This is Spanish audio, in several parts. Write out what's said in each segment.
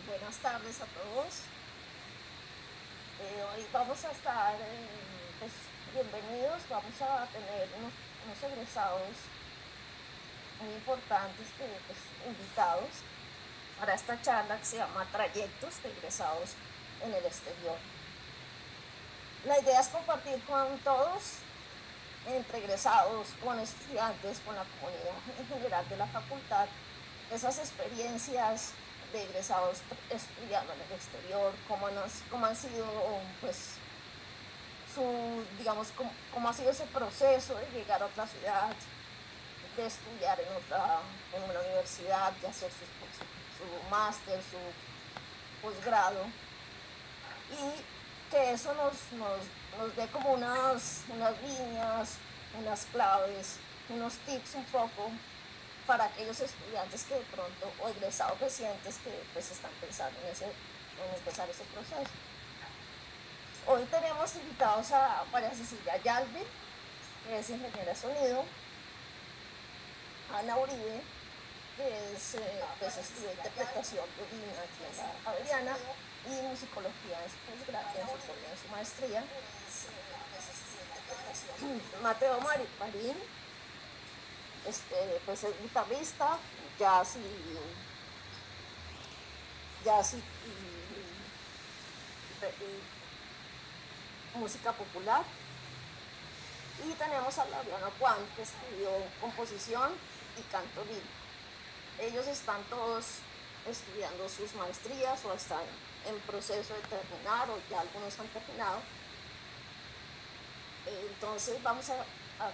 Buenas tardes a todos. Hoy vamos a estar, pues, bienvenidos. Vamos a tener unos egresados muy importantes, invitados para esta charla que se llama Trayectos de egresados en el exterior. La idea es compartir con todos, entre egresados, con estudiantes, con la comunidad en general de la facultad, esas experiencias de egresados estudiando en el exterior, cómo han sido, pues, digamos, cómo ha sido ese proceso de llegar a otra ciudad, de estudiar en una universidad, de hacer su máster, su posgrado, y que eso nos dé como unas líneas, unas claves, unos tips un poco para aquellos estudiantes que de pronto, o egresados recientes que pues están pensando en empezar ese proceso. Hoy tenemos invitados a María Cecilia Yalvin, que es ingeniera de sonido, Ana Uribe, que pues estudió interpretación violina aquí en la Javeriana, y musicología en su maestría. Mateo Marín, pues es guitarrista, jazz y música popular. Y tenemos a Laureano Juan, que estudió composición y canto lírico. Ellos están todos estudiando sus maestrías o están en proceso de terminar, o ya algunos han terminado. Entonces vamos a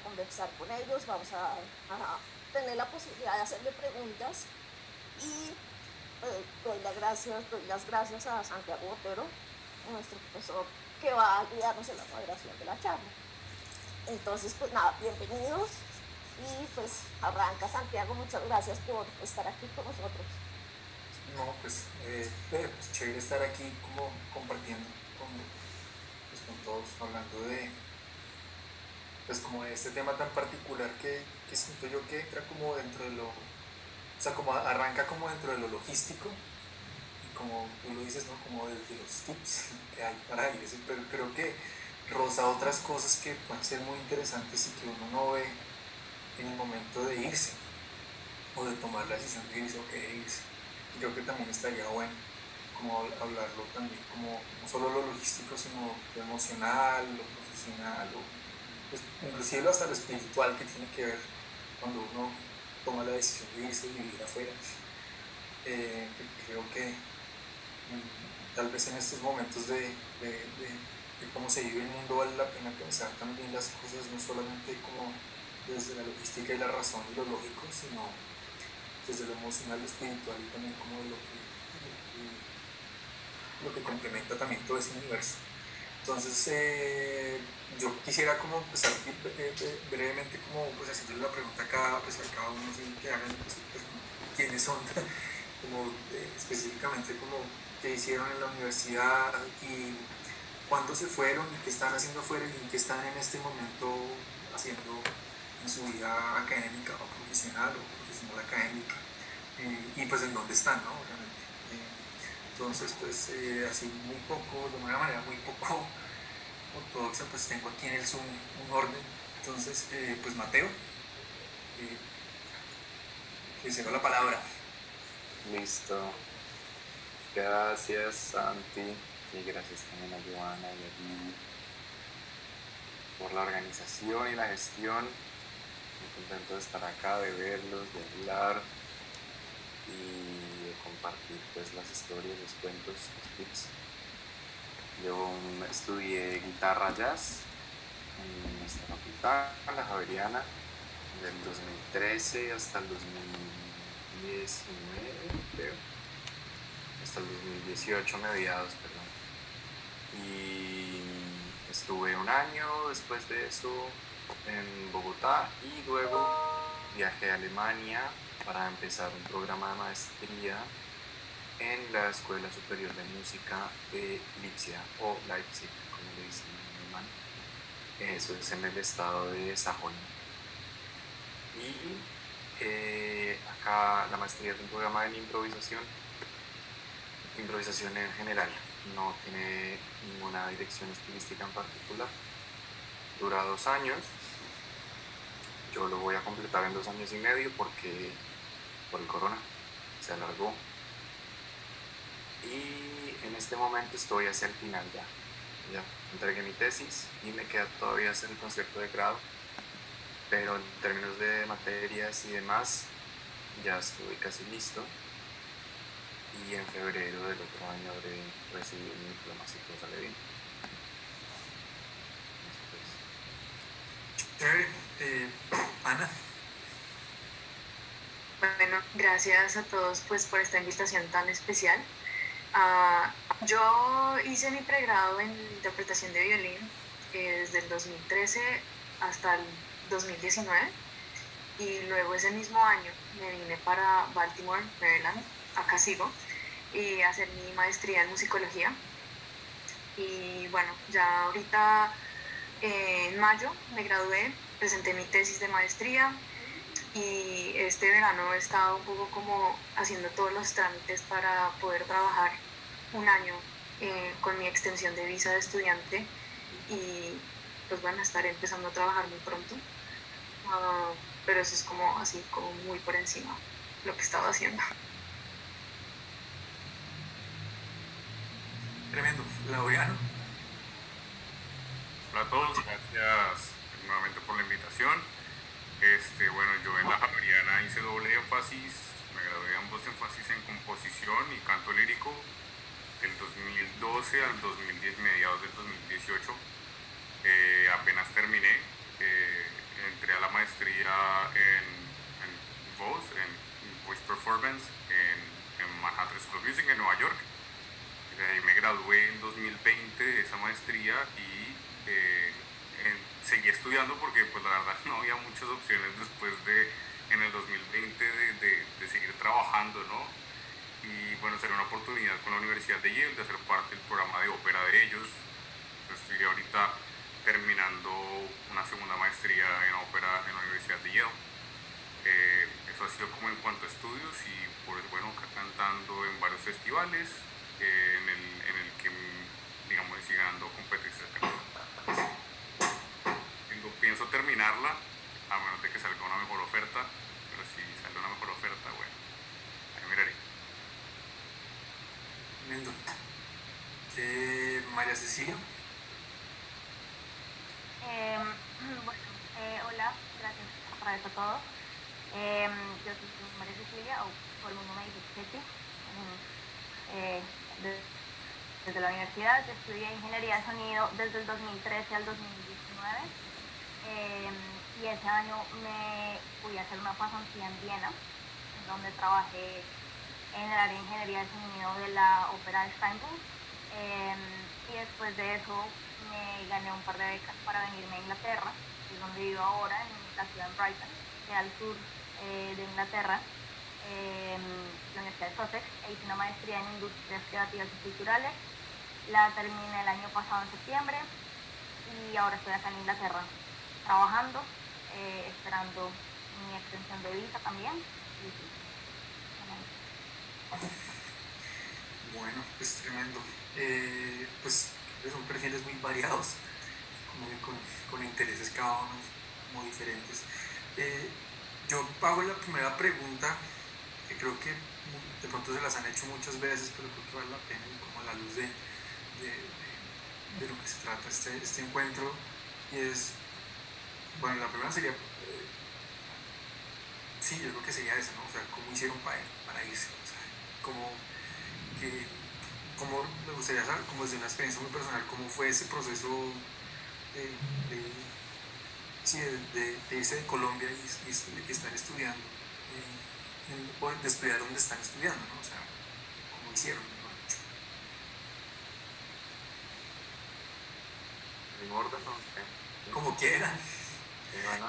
conversar con ellos, vamos a tener la posibilidad de hacerle preguntas, y doy las gracias a Santiago Botero, nuestro profesor, que va a ayudarnos en la moderación de la charla. Entonces, pues nada, bienvenidos, y pues arranca Santiago. Muchas gracias por estar aquí con nosotros. No, pues, pues chévere estar aquí como compartiendo con todos, hablando de, pues como de este tema tan particular que siento yo que entra como dentro de lo, o sea, como arranca como dentro de lo logístico, y como tú lo dices, ¿no? Como de los tips que hay para irse, pero creo que roza otras cosas que pueden ser muy interesantes y que uno no ve en el momento de irse, o de tomar la decisión de irse o querer irse. Y creo que también estaría bueno como hablarlo también, como no solo lo logístico, sino lo emocional, lo profesional, o pues, inclusive hasta lo espiritual que tiene que ver cuando uno toma la decisión de irse y vivir afuera. Creo que tal vez en estos momentos de cómo se vive el mundo vale la pena pensar también las cosas no solamente como desde la logística y la razón y lo lógico, sino desde lo emocional, lo espiritual, y también como de lo que complementa también todo este universo. Entonces, yo quisiera como empezar brevemente como pues haciéndole la pregunta a cada uno, así, que hagan pues, quiénes son, como específicamente como qué hicieron en la universidad y cuándo se fueron y qué están haciendo afuera y en qué están en este momento haciendo en su vida académica o profesional académica, y pues en dónde están, ¿no? Obviamente. Entonces, pues así muy poco, de una manera muy poco ortodoxa, pues tengo aquí en el Zoom un orden. Entonces, pues Mateo, le cedo la palabra. Listo. Gracias, Santi, y gracias también a Joana y a ti por la organización y la gestión. Muy contento de estar acá, de verlos, de hablar y de compartir pues las historias, los cuentos, los tips. Yo estudié guitarra jazz en nuestra facultad, en la Javeriana, del 2013 hasta el 2019, creo. Hasta el 2018, mediados, perdón. Y estuve un año después de eso en Bogotá, y luego viajé a Alemania para empezar un programa de maestría en la Escuela Superior de Música de Lipsia, o Leipzig, como le dicen en alemán. Eso es en el estado de Sajonia. Y acá la maestría es un programa de improvisación, improvisación en general, no tiene ninguna dirección estilística en particular. Dura 2 años, yo lo voy a completar en 2 años y medio porque por el corona se alargó. Y en este momento estoy hacia el final ya entregué mi tesis y me queda todavía hacer el concierto de grado, pero en términos de materias y demás ya estoy casi listo y en febrero del otro año habré recibido mi diploma si todo sale bien. Chévere. Ana. Bueno, gracias a todos pues por esta invitación tan especial. Yo hice mi pregrado en interpretación de violín desde el 2013 hasta el 2019 y luego ese mismo año me vine para Baltimore, Maryland, acá sigo, y hacer mi maestría en musicología. Y bueno, ya ahorita en mayo me gradué, presenté mi tesis de maestría y este verano he estado un poco como haciendo todos los trámites para poder trabajar un año con mi extensión de visa de estudiante y pues bueno, estaré empezando a trabajar muy pronto. Pero eso es como así, como muy por encima lo que he estado haciendo. Tremendo. Laureano. Hola a todos, gracias nuevamente por la invitación. Bueno, yo en la Javeriana hice doble énfasis, me gradué de ambos énfasis en composición y canto lírico del 2012 al 2010, mediados del 2018. Apenas terminé, entré a la maestría en voice performance en Manhattan School of Music en Nueva York. De ahí me gradué en 2020 de esa maestría y seguí estudiando porque pues la verdad no había muchas opciones después en el 2020 de seguir trabajando, ¿no? Y bueno, será una oportunidad con la Universidad de Yale de hacer parte del programa de ópera de ellos. Estoy ahorita terminando una segunda maestría en ópera en la Universidad de Yale. Eso ha sido como en cuanto a estudios y pues bueno, acá cantando en varios festivales en el que digamos estoy ganando competencias. Pienso terminarla a menos de que salga una mejor oferta, pero si sale una mejor oferta, bueno, ahí miraré. Tremendo. María Cecilia. Hola, gracias por eso todo. Yo soy María Cecilia, o por el mundo me dice Ceci. Desde la universidad, yo estudié ingeniería de sonido desde el 2013 al 2019 y ese año me fui a hacer una pasantía en Viena, donde trabajé en el área de ingeniería de sonido de la ópera de Steinway y después de eso me gané un par de becas para venirme a Inglaterra, que es donde vivo ahora, en la ciudad de Brighton, que es al sur de Inglaterra, la Universidad de Sussex, e hice una maestría en industrias creativas y culturales. La terminé el año pasado en septiembre y ahora estoy acá en Inglaterra trabajando, esperando mi extensión de visa también. Bueno, pues tremendo. Pues son perfiles muy variados, como con intereses cada uno muy diferentes. Yo hago la primera pregunta, que creo que de pronto se las han hecho muchas veces, pero creo que vale la pena como a la luz de lo que se trata este encuentro, y es, bueno, la primera sería, sí, yo creo que sería esa, ¿no? O sea, ¿cómo hicieron para irse? O sea, como me gustaría saber, como desde una experiencia muy personal, cómo fue ese proceso de irse de Colombia y estar estudiando, o de estudiar donde están estudiando, ¿no? O sea, ¿cómo hicieron? ¿En orden o qué? Como quieran. Bueno,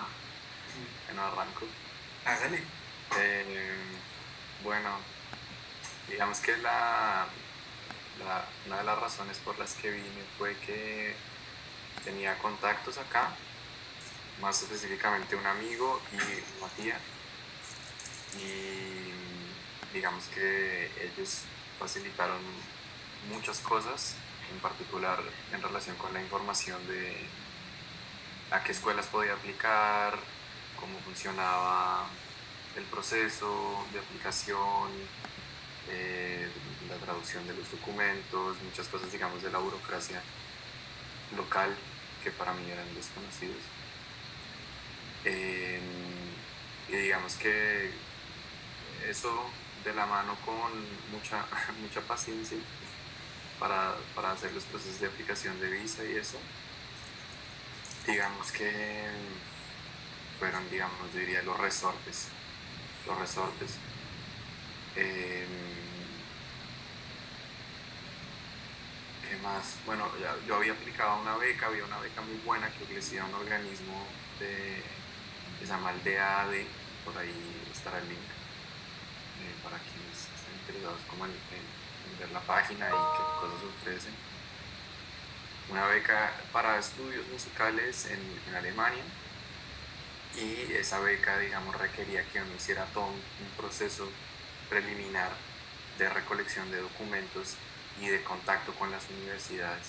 arranco. Hágale. Bueno, digamos que una de las razones por las que vine fue que tenía contactos acá, más específicamente un amigo y una tía, y digamos que ellos facilitaron muchas cosas, en particular en relación con la información de a qué escuelas podía aplicar, cómo funcionaba el proceso de aplicación, la traducción de los documentos, muchas cosas, digamos, de la burocracia local que para mí eran desconocidos. Y digamos que eso de la mano con mucha paciencia para hacer los procesos de aplicación de visa y eso, digamos que fueron, digamos, yo diría los resortes. ¿Qué más? Bueno, yo había aplicado había una beca muy buena que ofrecía un organismo que se llama Aldea AD, por ahí estará el link, para quienes estén interesados como en ver la página y qué cosas ofrecen. Una beca para estudios musicales en Alemania, y esa beca, digamos, requería que uno hiciera todo un proceso preliminar de recolección de documentos y de contacto con las universidades.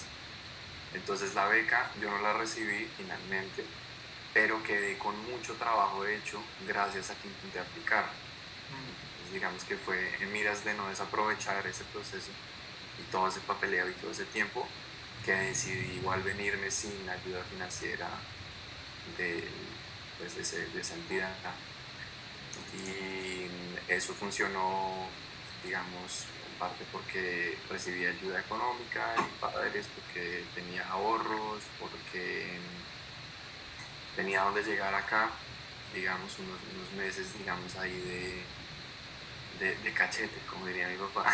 Entonces la beca yo no la recibí finalmente, pero quedé con mucho trabajo hecho gracias a que intenté aplicar. Entonces, digamos que fue en miras de no desaprovechar ese proceso y todo ese papeleo y todo ese tiempo, que decidí igual venirme sin ayuda financiera de esa entidad. Y eso funcionó, digamos, en parte porque recibí ayuda económica y padres, porque tenía ahorros, porque tenía donde llegar acá, digamos, unos meses, digamos, ahí de cachete, como diría mi papá,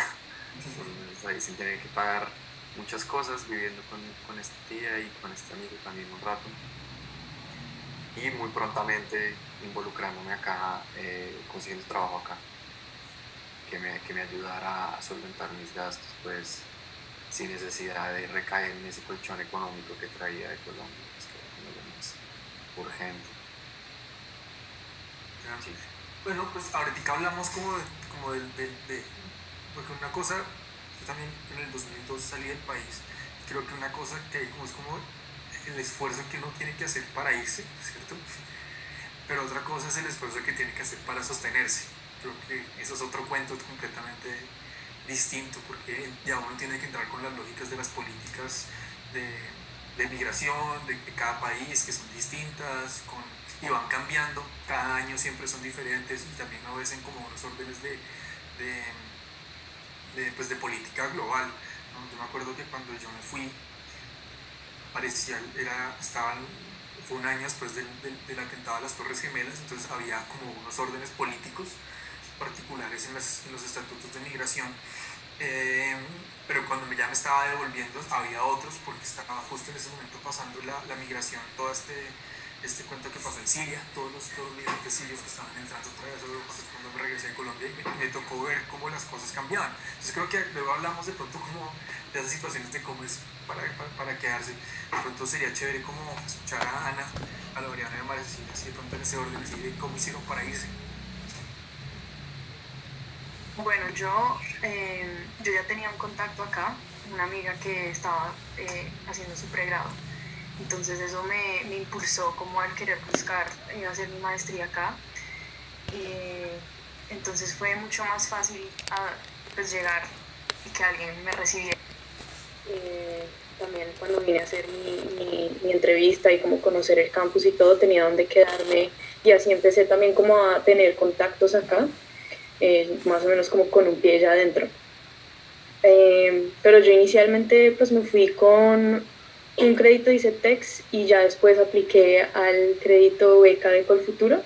ahí sin tener que pagar muchas cosas, viviendo con esta tía y con este amigo también un rato, y muy prontamente involucrándome acá, consiguiendo trabajo acá, que me ayudara a solventar mis gastos, pues sin necesidad de recaer en ese colchón económico que traía de Colombia, pues, que era como lo más urgente. Sí. Bueno, pues ahorita hablamos como porque una cosa, yo también en el 2002 salí del país, creo que una cosa que hay como es como el esfuerzo que uno tiene que hacer para irse, ¿cierto? Pero otra cosa es el esfuerzo que tiene que hacer para sostenerse. Creo que eso es otro cuento completamente distinto, porque ya uno tiene que entrar con las lógicas de las políticas de migración de cada país, que son distintas, y van cambiando, cada año siempre son diferentes, y también obedecen como unos órdenes pues de política global, ¿no? Yo me acuerdo que cuando yo me fui, fue un año después del atentado a las Torres Gemelas, entonces había como unos órdenes políticos particulares en los estatutos de migración, pero cuando ya me estaba devolviendo había otros, porque estaba justo en ese momento pasando la migración, todo este cuento que pasó en Siria, todos los migrantes sirios que estaban entrando otra vez a Europa, cuando me regresé a Colombia, y me tocó ver cómo las cosas cambiaban. Entonces creo que luego hablamos de pronto como de esas situaciones de cómo es para quedarse. De pronto sería chévere como escuchar a Ana, a Laureana y a María Cecilia, así de pronto en ese orden, así de cómo hicieron para irse. Bueno, yo ya tenía un contacto acá, una amiga que estaba haciendo su pregrado. Entonces eso me impulsó como al querer buscar hacer mi maestría acá. Entonces fue mucho más fácil pues llegar y que alguien me recibiera. También cuando vine a hacer mi entrevista y como conocer el campus y todo, tenía donde quedarme, y así empecé también como a tener contactos acá, más o menos como con un pie ya adentro. Pero yo inicialmente pues me fui con un crédito de ICETEX, y ya después apliqué al crédito beca de Colfuturo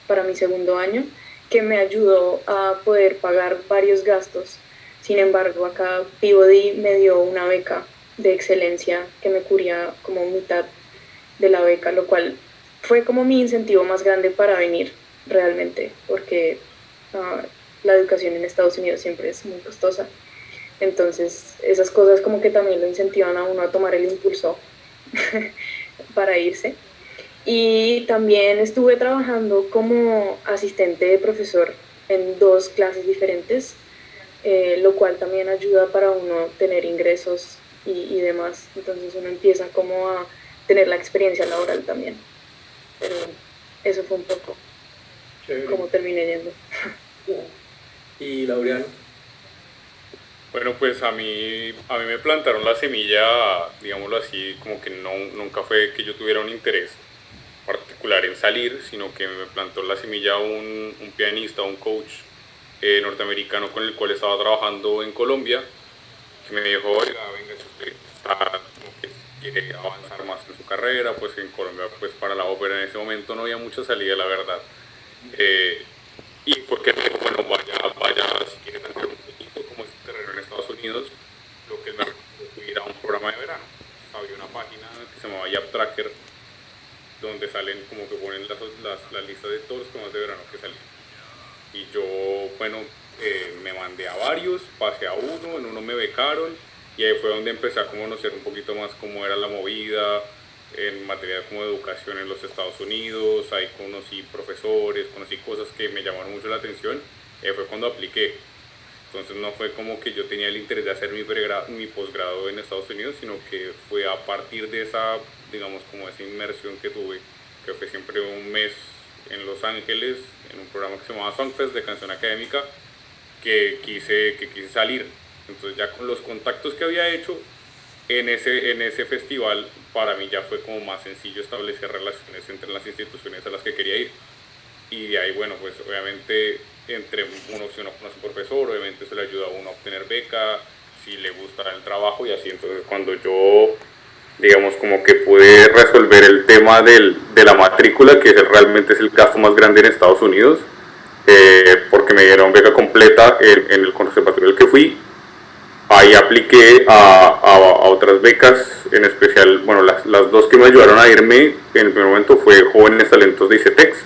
para mi segundo año, que me ayudó a poder pagar varios gastos. Sin embargo, acá Peabody me dio una beca de excelencia que me cubría como mitad de la beca, lo cual fue como mi incentivo más grande para venir realmente, porque la educación en Estados Unidos siempre es muy costosa. Entonces esas cosas como que también lo incentivan a uno a tomar el impulso para irse. Y también estuve trabajando como asistente de profesor en 2 clases diferentes, lo cual también ayuda para uno tener ingresos y demás. Entonces uno empieza como a tener la experiencia laboral también. Pero eso fue un poco como terminé yendo. ¿Y Laureano? Bueno, pues a mí me plantaron la semilla, digámoslo así, como que nunca fue que yo tuviera un interés particular en salir, sino que me plantó la semilla un pianista, un coach norteamericano con el cual estaba trabajando en Colombia, que me dijo, oiga, venga, si usted está como que quiere avanzar más en su carrera, pues en Colombia, pues para la ópera en ese momento no había mucha salida, la verdad. Y porque me dijo, bueno, vaya, si quiere tener un poquito como este terreno en Estados Unidos, lo que él me recomendó fue ir a un programa de verano. Había una página que se llamaba Yap Tracker, donde salen como que ponen las listas de todos los programas de verano que salían. Y yo, bueno, me mandé a varios, pasé a uno, en uno me becaron, y ahí fue donde empecé a conocer un poquito más cómo era la movida en materia como de educación en los Estados Unidos. Ahí conocí profesores, conocí cosas que me llamaron mucho la atención, y ahí fue cuando apliqué. Entonces no fue como que yo tenía el interés de hacer mi posgrado en Estados Unidos, sino que fue a partir de esa, digamos, como esa inmersión que tuve, que fue siempre un mes en Los Ángeles, en un programa que se llamaba Songfest de canción académica, que quise salir. Entonces ya con los contactos que había hecho en ese festival, para mí ya fue como más sencillo establecer relaciones entre las instituciones a las que quería ir. Y de ahí, bueno, pues obviamente si uno conoce a un profesor, obviamente eso le ayuda a uno a obtener beca, si le gusta el trabajo y así. Entonces cuando yo, digamos, como que pude resolver el tema de la matrícula, que realmente es el gasto más grande en Estados Unidos, porque me dieron beca completa en el conservatorio al que fui. Ahí apliqué a otras becas, en especial, bueno, las dos que me ayudaron a irme en el primer momento fue Jóvenes Talentos de ICETEX,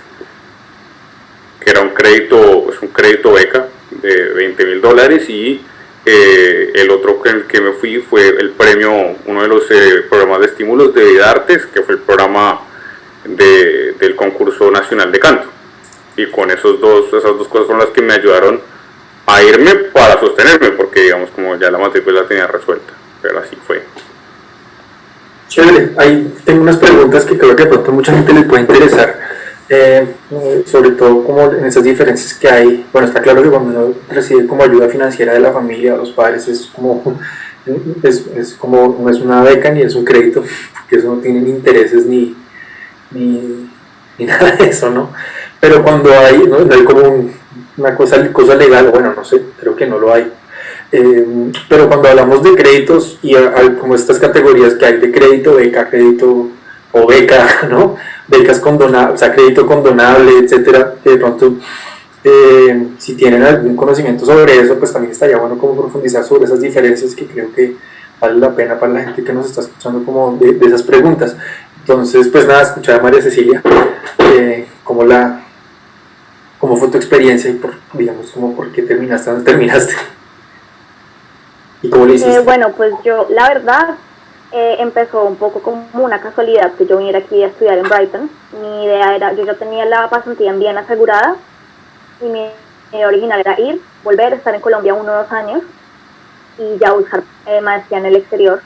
que era un crédito beca de $20,000, y el otro que me fui fue el premio, uno de los programas de estímulos de Vida Artes, que fue el programa del concurso nacional de canto. Y con esas dos cosas fueron las que me ayudaron a irme para sostenerme, porque digamos como ya la matrícula la tenía resuelta, pero así fue. Chévere, ahí tengo unas preguntas que creo que de pronto mucha gente le puede interesar, sobre todo como en esas diferencias que hay. Bueno, está claro que cuando uno recibe como ayuda financiera de la familia, los padres, es como no es una beca ni es un crédito, porque eso no tienen intereses ni nada de eso, ¿no? Pero cuando hay, no hay como una cosa legal, bueno, no sé, creo que no lo hay. Pero cuando hablamos de créditos y como estas categorías que hay de crédito, beca, crédito o beca, ¿no? Becas condonables, o sea, crédito condonable, etcétera, que de pronto, si tienen algún conocimiento sobre eso, pues también estaría bueno como profundizar sobre esas diferencias, que creo que vale la pena para la gente que nos está escuchando como de esas preguntas. Entonces, pues nada, escuchar a María Cecilia, cómo fue tu experiencia y por qué terminaste donde terminaste y cómo lo hiciste. Bueno, pues yo, la verdad, empezó un poco como una casualidad que yo viniera aquí a estudiar en Brighton. Mi idea era, yo ya tenía la pasantía en Viena asegurada, y mi idea original era volver, estar en Colombia 1 o 2 años y ya buscar maestría en el exterior.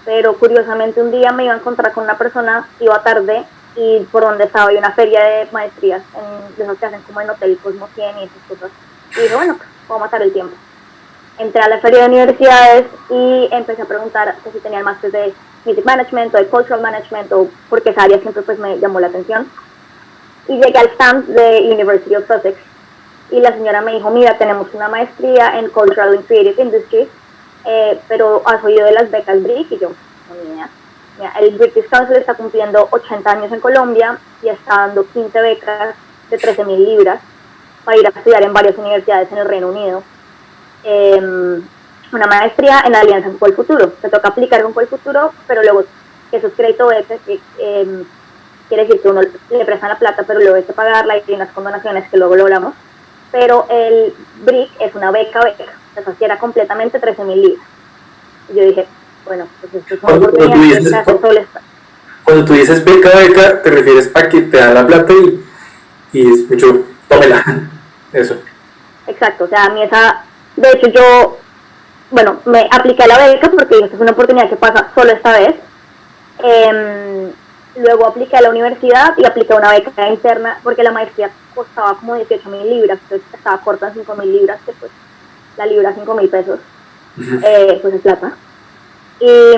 Pero curiosamente un día me iba a encontrar con una persona, iba tarde, y por donde estaba hay una feria de maestrías, de esas que hacen como en Hotel Cosmo 100 y esas cosas. Y dije, bueno, pues puedo matar el tiempo. Entré a la feria de universidades y empecé a preguntar que si tenían máster de Music Management o de Cultural Management, o porque esa área siempre pues me llamó la atención. Y llegué al stand de University of Sussex y la señora me dijo, mira, tenemos una maestría en Cultural and Creative Industries, pero ¿has oído de las becas BRIC? Y yo, no, ni idea. Mira, el British Council está cumpliendo 80 años en Colombia y está dando 15 becas de 13,000 libras para ir a estudiar en varias universidades en el Reino Unido. Una maestría en alianza con Colfuturo. Te toca aplicar con Colfuturo, pero luego eso es crédito beca, que quiere decir que uno le prestan la plata, pero luego hay que pagarla y hay unas condonaciones que luego lo hablamos. Pero el BRIC es una beca, eso sí era completamente 13,000 libras. Y yo dije, bueno, pues esto es una oportunidad. Cuando tú dices beca, te refieres a que te dan la plata y es mucho, tómela, eso. Exacto, o sea, a mí esa De hecho, me apliqué a la beca porque esta es una oportunidad que pasa solo esta vez. Luego apliqué a la universidad y apliqué a una beca interna porque la maestría costaba como 18.000 libras, entonces estaba corta en 5.000 libras, que pues la libra 5.000 pesos, pues es plata. Y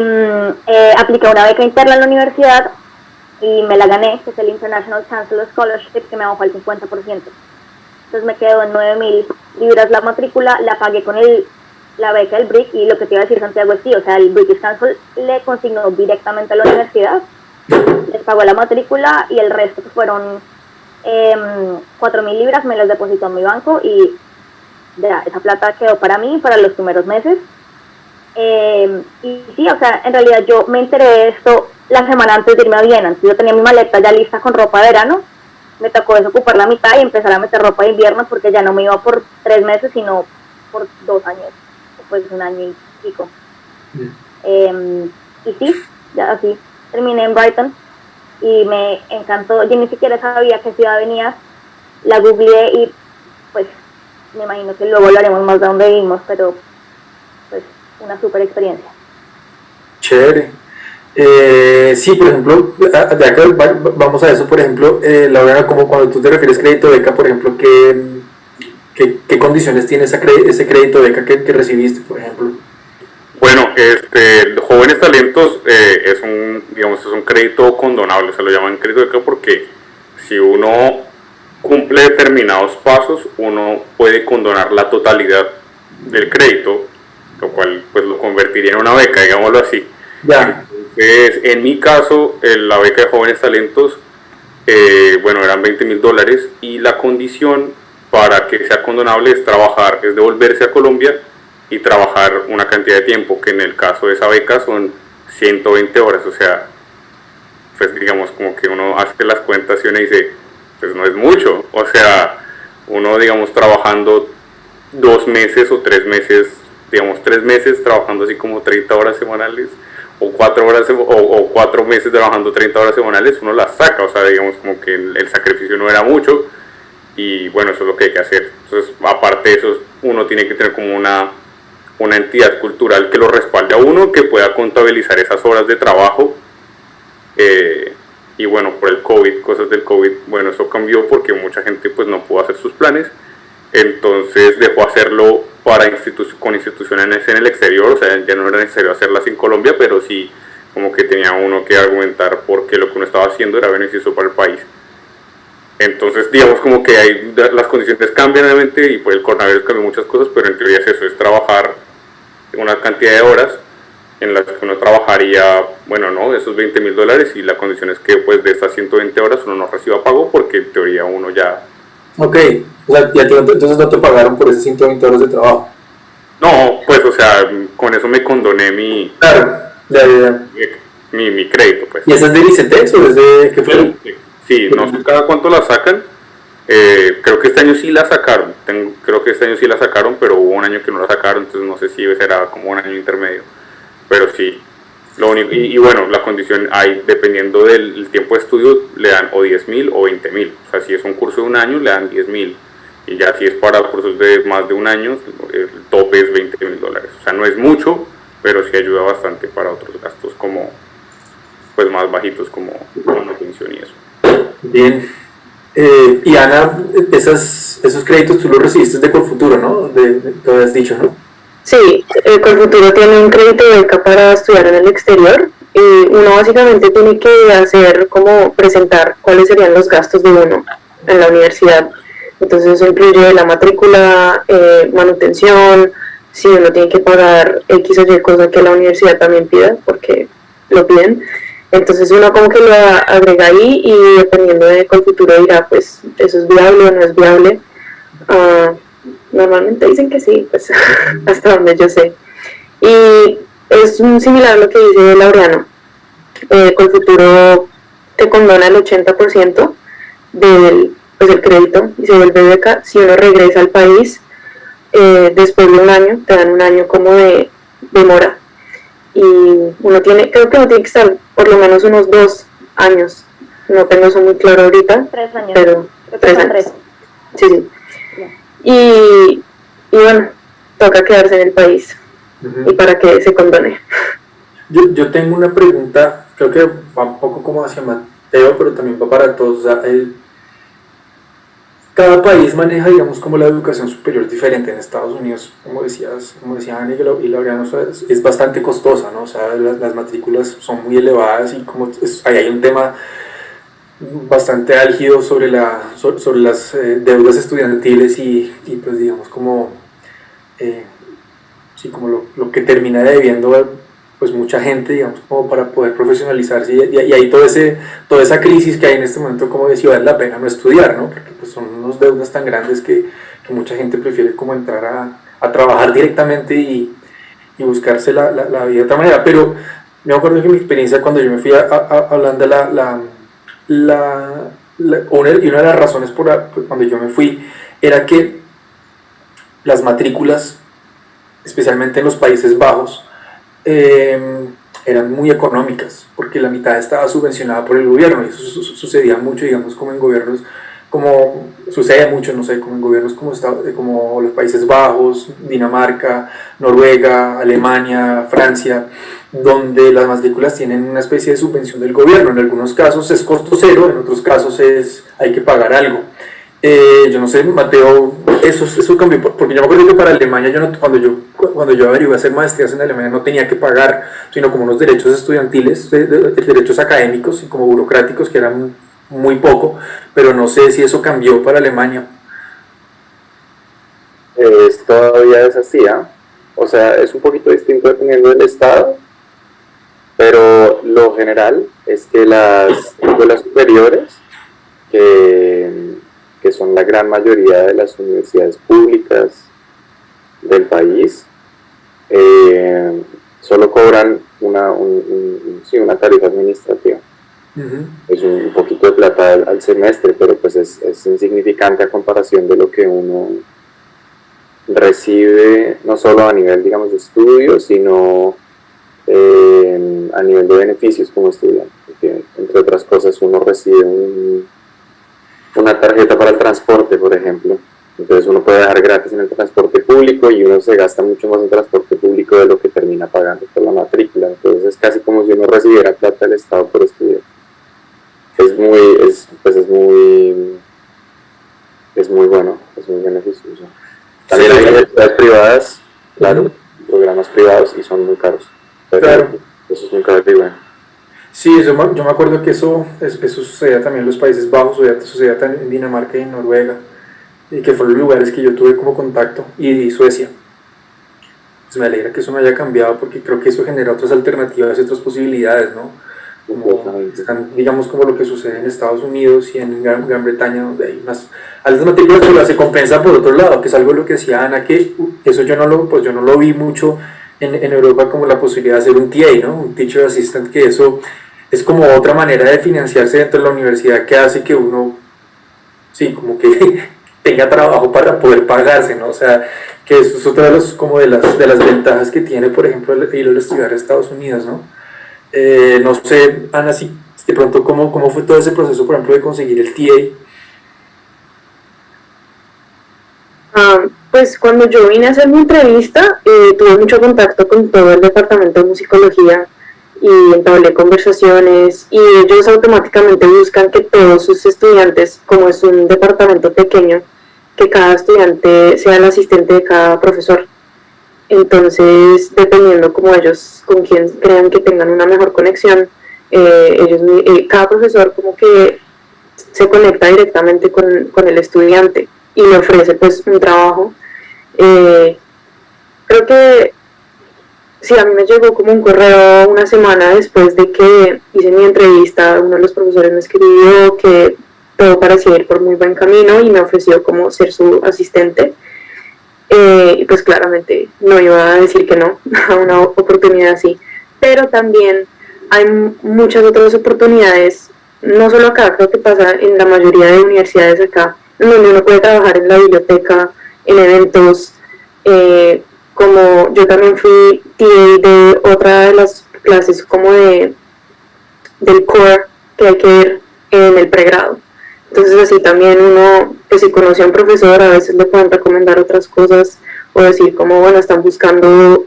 apliqué a una beca interna en la universidad y me la gané, que es el International Chancellor Scholarship, que me bajó al 50%. Entonces me quedó en 9.000 libras la matrícula, la pagué con la beca del BRIC, y lo que te iba a decir, Santiago, es sí, o sea, el British Council le consignó directamente a la universidad, les pagó la matrícula y el resto, que fueron 4.000 libras, me las depositó en mi banco y ya, esa plata quedó para mí, para los primeros meses. Y sí, o sea, en realidad yo me enteré de esto la semana antes de irme a Viena, entonces yo tenía mi maleta ya lista con ropa de verano, me tocó desocupar la mitad y empezar a meter ropa de invierno porque ya no me iba por 3 meses, sino por 2 años, pues 1 año y pico. Y sí, ya así terminé en Brighton y me encantó. Yo ni siquiera sabía qué ciudad venía, la googleé y pues me imagino que luego hablaremos más de dónde vivimos, pero pues una super experiencia. Chévere. Sí, por ejemplo, de acá vamos a eso, por ejemplo, Laura, como cuando tú te refieres crédito beca, por ejemplo, ¿qué condiciones tiene ese crédito beca que recibiste, por ejemplo? Bueno, Jóvenes Talentos es un crédito condonable, se lo llaman crédito beca porque si uno cumple determinados pasos, uno puede condonar la totalidad del crédito, lo cual pues lo convertiría en una beca, digámoslo así. Ya. Entonces, en mi caso, la beca de Jóvenes Talentos, eran $20.000 y la condición para que sea condonable es devolverse a Colombia y trabajar una cantidad de tiempo, que en el caso de esa beca son 120 horas, o sea, pues digamos como que uno hace las cuentas y uno dice, pues no es mucho, o sea, uno digamos trabajando 2 meses o 3 meses, digamos 3 meses trabajando así como 30 horas semanales, o 4 meses trabajando 30 horas semanales, uno las saca, o sea, digamos como que el sacrificio no era mucho, y bueno, eso es lo que hay que hacer. Entonces, aparte de eso, uno tiene que tener como una entidad cultural que lo respalde a uno, que pueda contabilizar esas horas de trabajo, y bueno, por el COVID, cosas del COVID, bueno, eso cambió porque mucha gente pues no pudo hacer sus planes, entonces dejó hacerlo con instituciones en el exterior, o sea, ya no era necesario hacerlas en Colombia, pero sí como que tenía uno que argumentar porque lo que uno estaba haciendo era beneficioso para el país. Entonces, digamos como que las condiciones cambian obviamente y pues el coronavirus cambió muchas cosas, pero en teoría es eso, es trabajar una cantidad de horas en las que uno trabajaría, esos $20.000 y la condición es que pues de estas 120 horas uno no reciba pago porque en teoría uno ya... Ok, o sea, entonces no te pagaron por esas 120 horas de trabajo. No, pues o sea, con eso me condoné mi crédito, pues. ¿Y esa es de Licetex o es de qué fue? Sí, no sé cada cuánto la sacan. Creo que este año sí la sacaron. Pero hubo un año que no la sacaron, entonces no sé si será como un año intermedio. Pero sí, lo único, y bueno, la condición hay, dependiendo del tiempo de estudio, le dan o 10.000 o 20.000. O sea, si es un curso de 1 año, le dan 10.000. Y ya si es para cursos de más de 1 año, el tope es $20.000. O sea, no es mucho, pero sí ayuda bastante para otros gastos como, pues más bajitos, como manutención y eso. Bien. Y Ana, esos créditos tú los recibiste de Colfuturo, ¿no? Te habías dicho, ¿no? Sí, Colfuturo tiene un crédito de beca para estudiar en el exterior y uno básicamente tiene que presentar cuáles serían los gastos de uno en la universidad. Entonces eso incluye la matrícula, manutención, si uno tiene que pagar X o Y cosa que la universidad también pida, porque lo piden. Entonces uno como que lo agrega ahí y dependiendo de Colfuturo dirá, pues eso es viable o no es viable. Normalmente dicen que sí, pues hasta donde yo sé. Y es similar a lo que dice Laureano. Colfuturo te condona el 80% del crédito y se vuelve beca si uno regresa al país después de 1 año, te dan 1 año como de demora. Y creo que uno tiene que estar por lo menos unos 2 años, no tengo eso muy claro ahorita, 3 años, pero 3 años. Sí. Y bueno, toca quedarse en el país y para que se condone. Yo tengo una pregunta, creo que va un poco como hacia Mateo, pero también va para todos. O sea, cada país maneja, digamos, como la educación superior diferente. En Estados Unidos, como decía Ana y Laureano, es bastante costosa, ¿no? O sea, las matrículas son muy elevadas y como ahí hay un tema bastante álgido sobre las deudas estudiantiles y pues digamos como sí, como lo que termina debiendo pues mucha gente, digamos, como para poder profesionalizarse y hay toda esa crisis que hay en este momento, como decía, vale la pena no estudiar, ¿no? Porque pues son unos deudas tan grandes que mucha gente prefiere como entrar a trabajar directamente y buscarse la vida de otra manera. Pero me acuerdo que mi experiencia cuando yo me fui a Holanda, una de las razones por cuando yo me fui era que las matrículas, especialmente en los Países Bajos, eran muy económicas porque la mitad estaba subvencionada por el gobierno y eso sucedía mucho, digamos, como en gobiernos, como sucede mucho, no sé, como en gobiernos como los Países Bajos, Dinamarca, Noruega, Alemania, Francia, donde las matrículas tienen una especie de subvención del gobierno. En algunos casos es costo cero, en otros casos hay que pagar algo. Yo no sé, Mateo, eso cambió, porque yo me acuerdo que para Alemania, cuando yo averigué hacer maestrías en Alemania no tenía que pagar, sino como unos derechos estudiantiles, derechos académicos y como burocráticos que eran muy poco, pero no sé si eso cambió para Alemania. Todavía es así, o sea, es un poquito distinto dependiendo del estado, pero lo general es que las escuelas superiores, que son la gran mayoría de las universidades públicas del país, solo cobran una tarifa administrativa. Es un poquito de plata al semestre, pero pues es insignificante a comparación de lo que uno recibe, no solo a nivel, digamos, de estudios, sino a nivel de beneficios como estudiante, porque entre otras cosas uno recibe una tarjeta para el transporte, por ejemplo. Entonces uno puede dejar gratis en el transporte público y uno se gasta mucho más en transporte público de lo que termina pagando por la matrícula. Entonces es casi como si uno recibiera plata del Estado por estudiar. Es muy bueno, es muy beneficioso. También hay universidades privadas, claro, programas privados y son muy caros. Pero claro, eso es muy caro y bueno. Sí, yo me acuerdo que eso sucedía también en los Países Bajos, sucedía también en Dinamarca y en Noruega, y que fueron los lugares que yo tuve como contacto, y Suecia. Pues me alegra que eso no haya cambiado porque creo que eso genera otras alternativas y otras posibilidades, ¿no? Digamos como lo que sucede en Estados Unidos y en Gran Bretaña, donde hay unas altas matrículas, pero se compensa por otro lado, que es algo de lo que decía Ana, que eso yo no lo vi mucho en Europa, como la posibilidad de hacer un TA, ¿no? Un Teacher Assistant, que eso es como otra manera de financiarse dentro de la universidad que hace que uno, sí, como que tenga trabajo para poder pagarse, ¿no? O sea, que eso es otra de las ventajas que tiene, por ejemplo, ir a estudiar a Estados Unidos, ¿no? No sé, Ana, si de pronto cómo fue todo ese proceso, por ejemplo, de conseguir el TA. Pues cuando yo vine a hacer mi entrevista, tuve mucho contacto con todo el departamento de musicología y entablé conversaciones, y ellos automáticamente buscan que todos sus estudiantes, como es un departamento pequeño, que cada estudiante sea el asistente de cada profesor. Entonces, dependiendo como ellos, con quien crean que tengan una mejor conexión, cada profesor como que se conecta directamente con el estudiante y le ofrece pues un trabajo. Creo que sí, a mí me llegó como un correo una semana después de que hice mi entrevista. Uno de los profesores me escribió que todo parecía ir por muy buen camino y me ofreció como ser su asistente. Y pues claramente no iba a decir que no a una oportunidad así, pero también hay muchas otras oportunidades, no solo acá, creo que pasa en la mayoría de universidades acá, donde uno puede trabajar en la biblioteca, en eventos, como yo también fui TA de otra de las clases como del core que hay que ver en el pregrado. Entonces así también uno, pues si conoce a un profesor, a veces le pueden recomendar otras cosas, o decir como, bueno, están buscando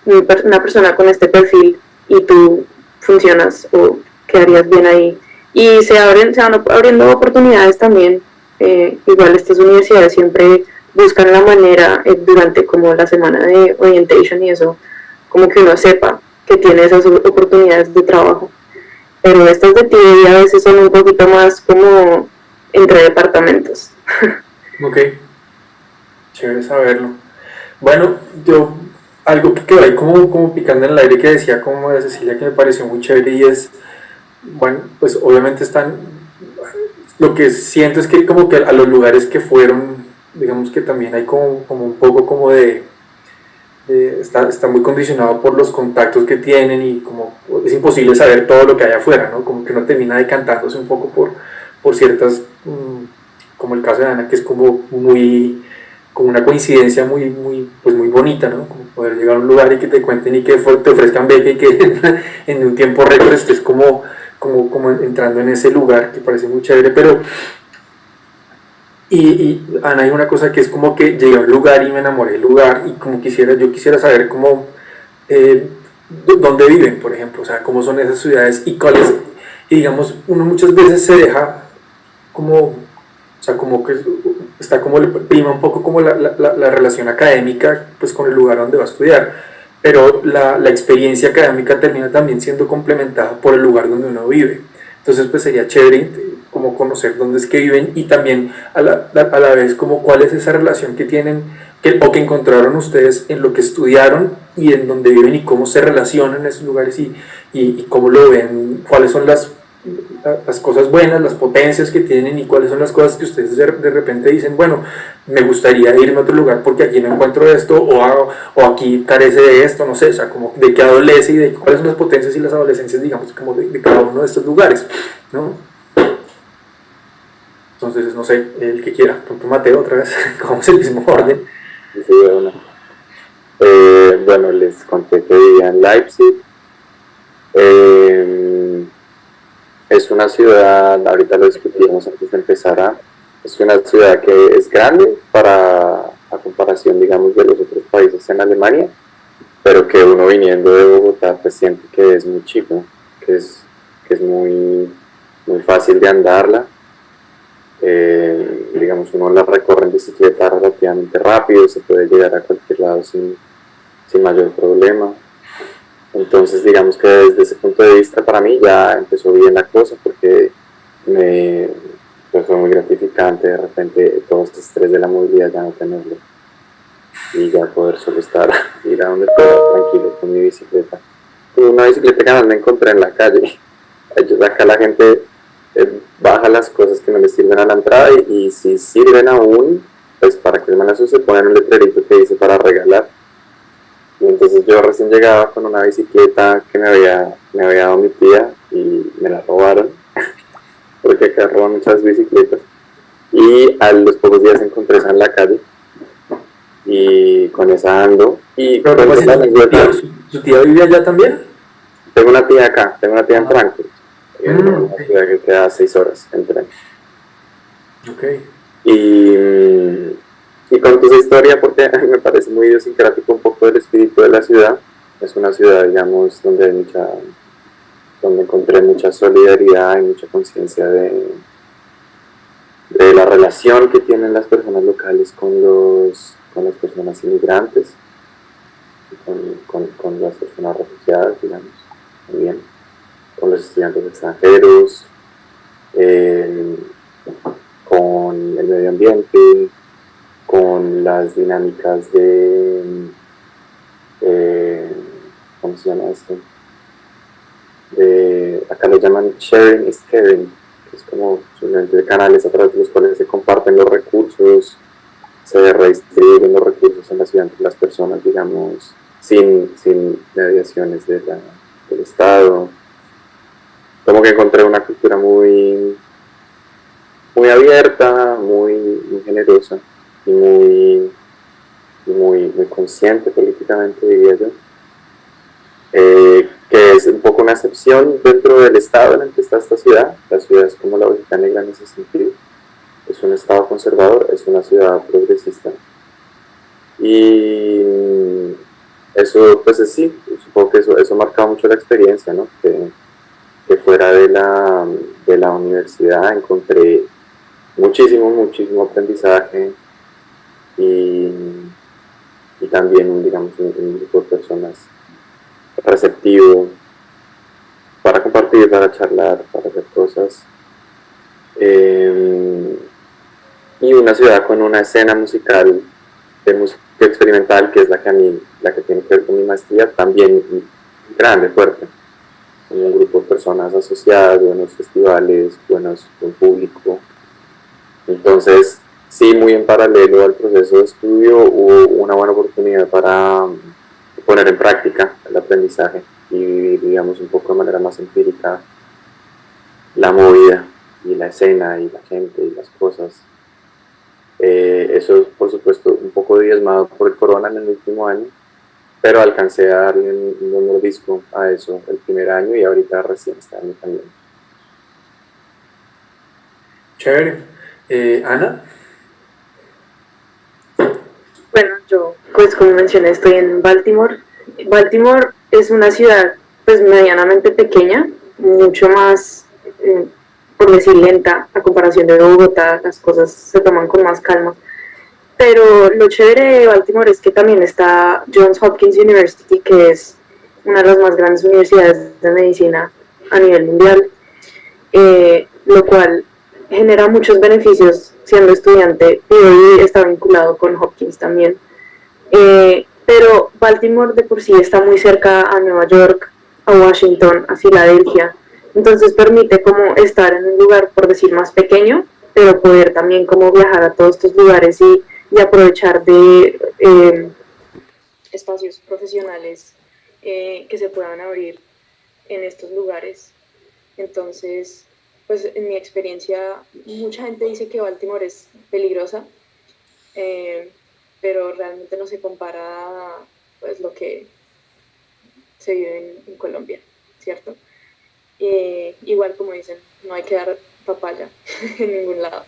una persona con este perfil y tú funcionas o quedarías bien ahí. Y se van abriendo oportunidades también. Igual estas universidades siempre buscan la manera durante como la semana de orientation y eso, como que uno sepa que tiene esas oportunidades de trabajo. Pero estas de TI a veces son un poquito más como entre departamentos. Ok, chévere saberlo. Bueno, yo algo que quedó ahí como picando en el aire que decía como de Cecilia que me pareció muy chévere y es, bueno, pues obviamente lo que siento es que como que a los lugares que fueron, digamos que también hay como un poco como está muy condicionado por los contactos que tienen y como es imposible saber todo lo que hay afuera, ¿no? Como que uno termina decantándose un poco por ciertas, como el caso de Ana, que es como una coincidencia pues muy bonita, ¿no? Como poder llegar a un lugar y que te cuenten y que te ofrezcan beca y que en un tiempo récord estés como entrando en ese lugar, que parece muy chévere, pero y Ana, hay una cosa que es como que llegué a un lugar y me enamoré del lugar y como yo quisiera saber cómo dónde viven, por ejemplo, o sea, cómo son esas ciudades y cuáles, y digamos, uno muchas veces se deja como, o sea, como que está como le prima un poco como la relación académica pues con el lugar donde va a estudiar, pero la experiencia académica termina también siendo complementada por el lugar donde uno vive. Entonces pues sería chévere como conocer dónde es que viven y también a la vez como cuál es esa relación que tienen o que encontraron ustedes en lo que estudiaron y en donde viven y cómo se relacionan en esos lugares y cómo lo ven, cuáles son las cosas buenas, las potencias que tienen y cuáles son las cosas que ustedes de repente dicen, bueno, me gustaría irme a otro lugar porque aquí no encuentro esto o aquí carece de esto, no sé, o sea, como de qué adolece y de cuáles son las potencias y las adolescencias, digamos, como de cada uno de estos lugares, ¿no? Entonces, no sé, el que quiera, punto Mateo otra vez, como es el mismo orden. Sí, bueno. Bueno, les conté que vivía en Leipzig. Es una ciudad, ahorita lo discutimos antes de empezar, es una ciudad que es grande a comparación, digamos, de los otros países en Alemania, pero que uno viniendo de Bogotá pues siente que es muy chico, que es muy fácil de andarla. Digamos, uno la recorre en bicicleta relativamente rápido, se puede llegar a cualquier lado sin mayor problema. Entonces, digamos que desde ese punto de vista para mí ya empezó bien la cosa porque pues fue muy gratificante de repente todo este estrés de la movilidad ya no tenerlo y ya poder solo ir a donde pueda tranquilo con mi bicicleta. Una bicicleta que me encontré en la calle. Acá la gente baja las cosas que no les sirven a la entrada y si sirven aún, pues para que el manazo se ponen un letrerito que dice para regalar. Y entonces yo recién llegaba con una bicicleta que me había dado mi tía y me la robaron, porque acá roban muchas bicicletas. Y a los pocos días encontré esa en la calle y con esa ando. Y ¿Pero pues, su tía vivía allá también? Tengo una tía acá, tengo una tía en Frankfurt, una ciudad que queda 6 horas en tren. Okay. Y con esa historia, porque me parece muy idiosincrático un poco del espíritu de la ciudad. Es una ciudad, digamos, donde encontré mucha solidaridad y mucha conciencia de la relación que tienen las personas locales con las personas inmigrantes, con las personas refugiadas, digamos, también, con los estudiantes extranjeros, con el medio ambiente, con las dinámicas ¿cómo se llama esto? Acá lo llaman sharing is caring, que es como de canales a través de los cuales se comparten los recursos, se redistribuyen los recursos en la ciudad entre las personas, digamos, sin mediaciones del Estado. Como que encontré una cultura muy abierta, muy generosa y muy consciente políticamente, diría yo, que es un poco una excepción dentro del estado en el que está esta ciudad. La ciudad es como la oveja negra en ese sentido, es un estado conservador, es una ciudad progresista, Y eso, pues sí, supongo que eso marcaba mucho la experiencia, ¿no? Que fuera de la universidad encontré muchísimo aprendizaje y, y también, digamos, un grupo de personas receptivo para compartir, para charlar, para hacer cosas. Y una ciudad con una escena musical de música experimental, que es la que tiene que ver con mi maestría, también grande, fuerte. Un grupo de personas asociadas, buenos festivales, buen público. Entonces, sí, muy en paralelo al proceso de estudio, hubo una buena oportunidad para poner en práctica el aprendizaje y vivir, digamos, un poco de manera más empírica la movida y la escena y la gente y las cosas. Eso, por supuesto, un poco diezmado por el corona en el último año, pero alcancé a darle un buen mordisco a eso el primer año y ahorita recién este año también. Chévere. Ana. Bueno, yo, pues como mencioné, estoy en Baltimore. Baltimore es una ciudad pues medianamente pequeña, mucho más, por decir, lenta a comparación de Bogotá, las cosas se toman con más calma. Pero lo chévere de Baltimore es que también está Johns Hopkins University, que es una de las más grandes universidades de medicina a nivel mundial, lo cual genera muchos beneficios siendo estudiante y hoy está vinculado con Hopkins también. Pero Baltimore de por sí está muy cerca a Nueva York, a Washington, a Filadelfia, entonces permite como estar en un lugar, por decir, más pequeño, pero poder también como viajar a todos estos lugares y aprovechar de espacios profesionales que se puedan abrir en estos lugares. Entonces, pues en mi experiencia, mucha gente dice que Baltimore es peligrosa, pero realmente no se compara a pues, lo que se vive en Colombia, ¿cierto? Igual como dicen, no hay que dar papaya en ningún lado.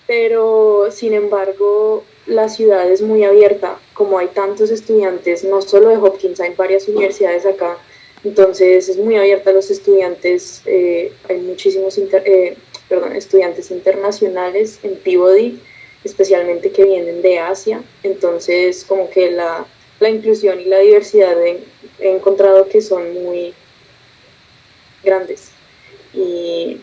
Pero, sin embargo, la ciudad es muy abierta, como hay tantos estudiantes, no solo de Hopkins, hay varias universidades acá, entonces es muy abierta a los estudiantes, hay muchísimos estudiantes internacionales en Peabody, especialmente que vienen de Asia, entonces como que la inclusión y la diversidad he encontrado que son muy grandes y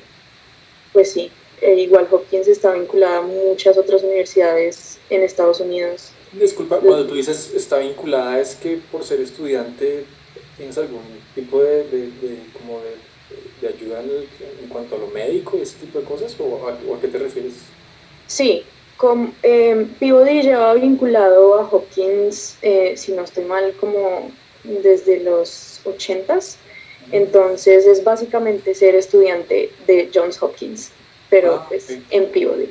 pues sí, igual Hopkins está vinculada a muchas otras universidades en Estados Unidos. Disculpa, cuando tú dices está vinculada, ¿es que por ser estudiante tienes algún tipo como de ayuda en cuanto a lo médico y ese tipo de cosas? ¿O a qué te refieres? Sí, Peabody lleva vinculado a Hopkins, si no estoy mal, como desde los 80s. Entonces es básicamente ser estudiante de Johns Hopkins, pero pues en Peabody.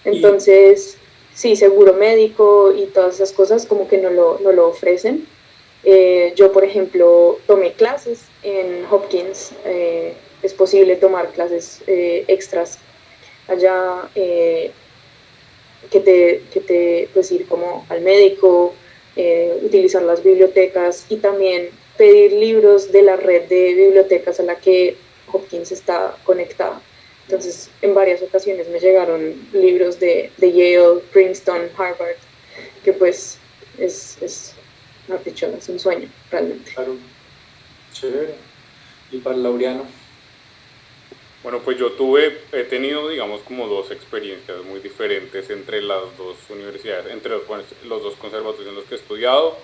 Entonces, sí, seguro médico y todas esas cosas como que no lo ofrecen. Yo, por ejemplo, tomé clases en Hopkins. Es posible tomar clases extras allá que te pues ir como al médico, utilizar las bibliotecas y también pedir libros de la red de bibliotecas a la que Hopkins está conectada. Entonces, en varias ocasiones me llegaron libros de Yale, Princeton, Harvard, que pues es un sueño, realmente. Claro, chévere. ¿Y para Laureano? Bueno, pues yo he tenido, digamos, como dos experiencias muy diferentes entre las dos universidades, entre los dos conservatorios en los que he estudiado.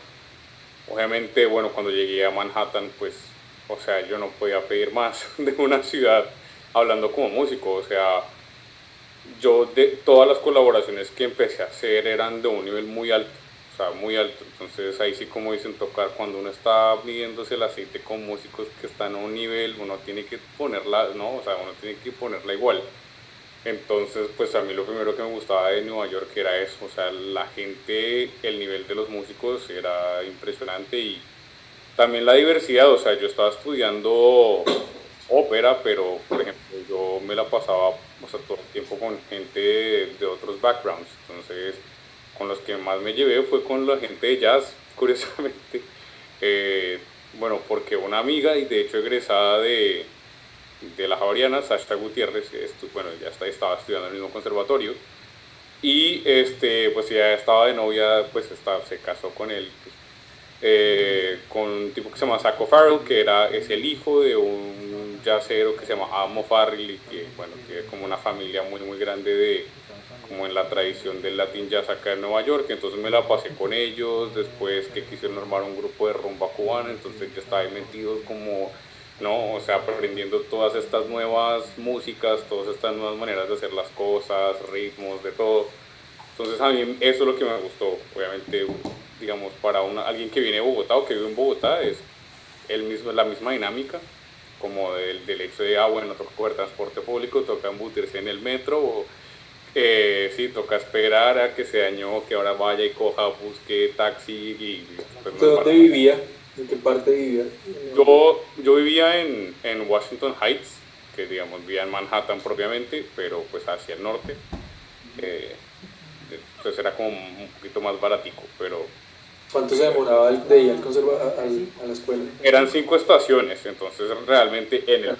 Obviamente, bueno, cuando llegué a Manhattan, pues, o sea, yo no podía pedir más de una ciudad hablando como músico. O sea, yo de todas las colaboraciones que empecé a hacer eran de un nivel muy alto, o sea, muy alto. Entonces ahí sí, como dicen, tocar, cuando uno está midiéndose el aceite con músicos que están a un nivel, uno tiene que ponerla, ¿no? O sea, uno tiene que ponerla igual. Entonces, pues a mí lo primero que me gustaba de Nueva York era eso, o sea, la gente, el nivel de los músicos era impresionante y también la diversidad, o sea, yo estaba estudiando ópera, pero por ejemplo yo me la pasaba, o sea, todo el tiempo con gente de otros backgrounds, entonces con los que más me llevé fue con la gente de jazz, curiosamente. Bueno, porque una amiga, y de hecho egresada de la Javeriana, Sasha Gutiérrez, bueno, ya estaba estudiando en el mismo conservatorio, y pues ella estaba de novia, pues se casó con él, pues, con un tipo que se llama Saco Farrell, que es el hijo de un jazzero que se llama Amo Farrell, y que, bueno, tiene como una familia muy, muy grande como en la tradición del Latin Jazz acá en Nueva York. Entonces me la pasé con ellos, después que quisieron armar un grupo de rumba cubana, entonces yo estaba ahí metido como, ¿no? O sea, aprendiendo todas estas nuevas músicas, todas estas nuevas maneras de hacer las cosas, ritmos, de todo. Entonces a mí eso es lo que me gustó, obviamente, digamos, para alguien que viene de Bogotá o que vive en Bogotá, es la misma dinámica, como del hecho de, bueno, toca coger transporte público, toca embutirse en el metro, o sí, toca esperar a que se dañó, que ahora vaya y coja, busque taxi y pues, ¿De dónde vivía? ¿En qué parte vivía? Yo vivía en Washington Heights, que digamos vivía en Manhattan propiamente, pero pues hacia el norte. Entonces era como un poquito más baratico, pero... ¿Cuánto se demoraba de ir a la escuela? Eran 5 estaciones, entonces realmente en el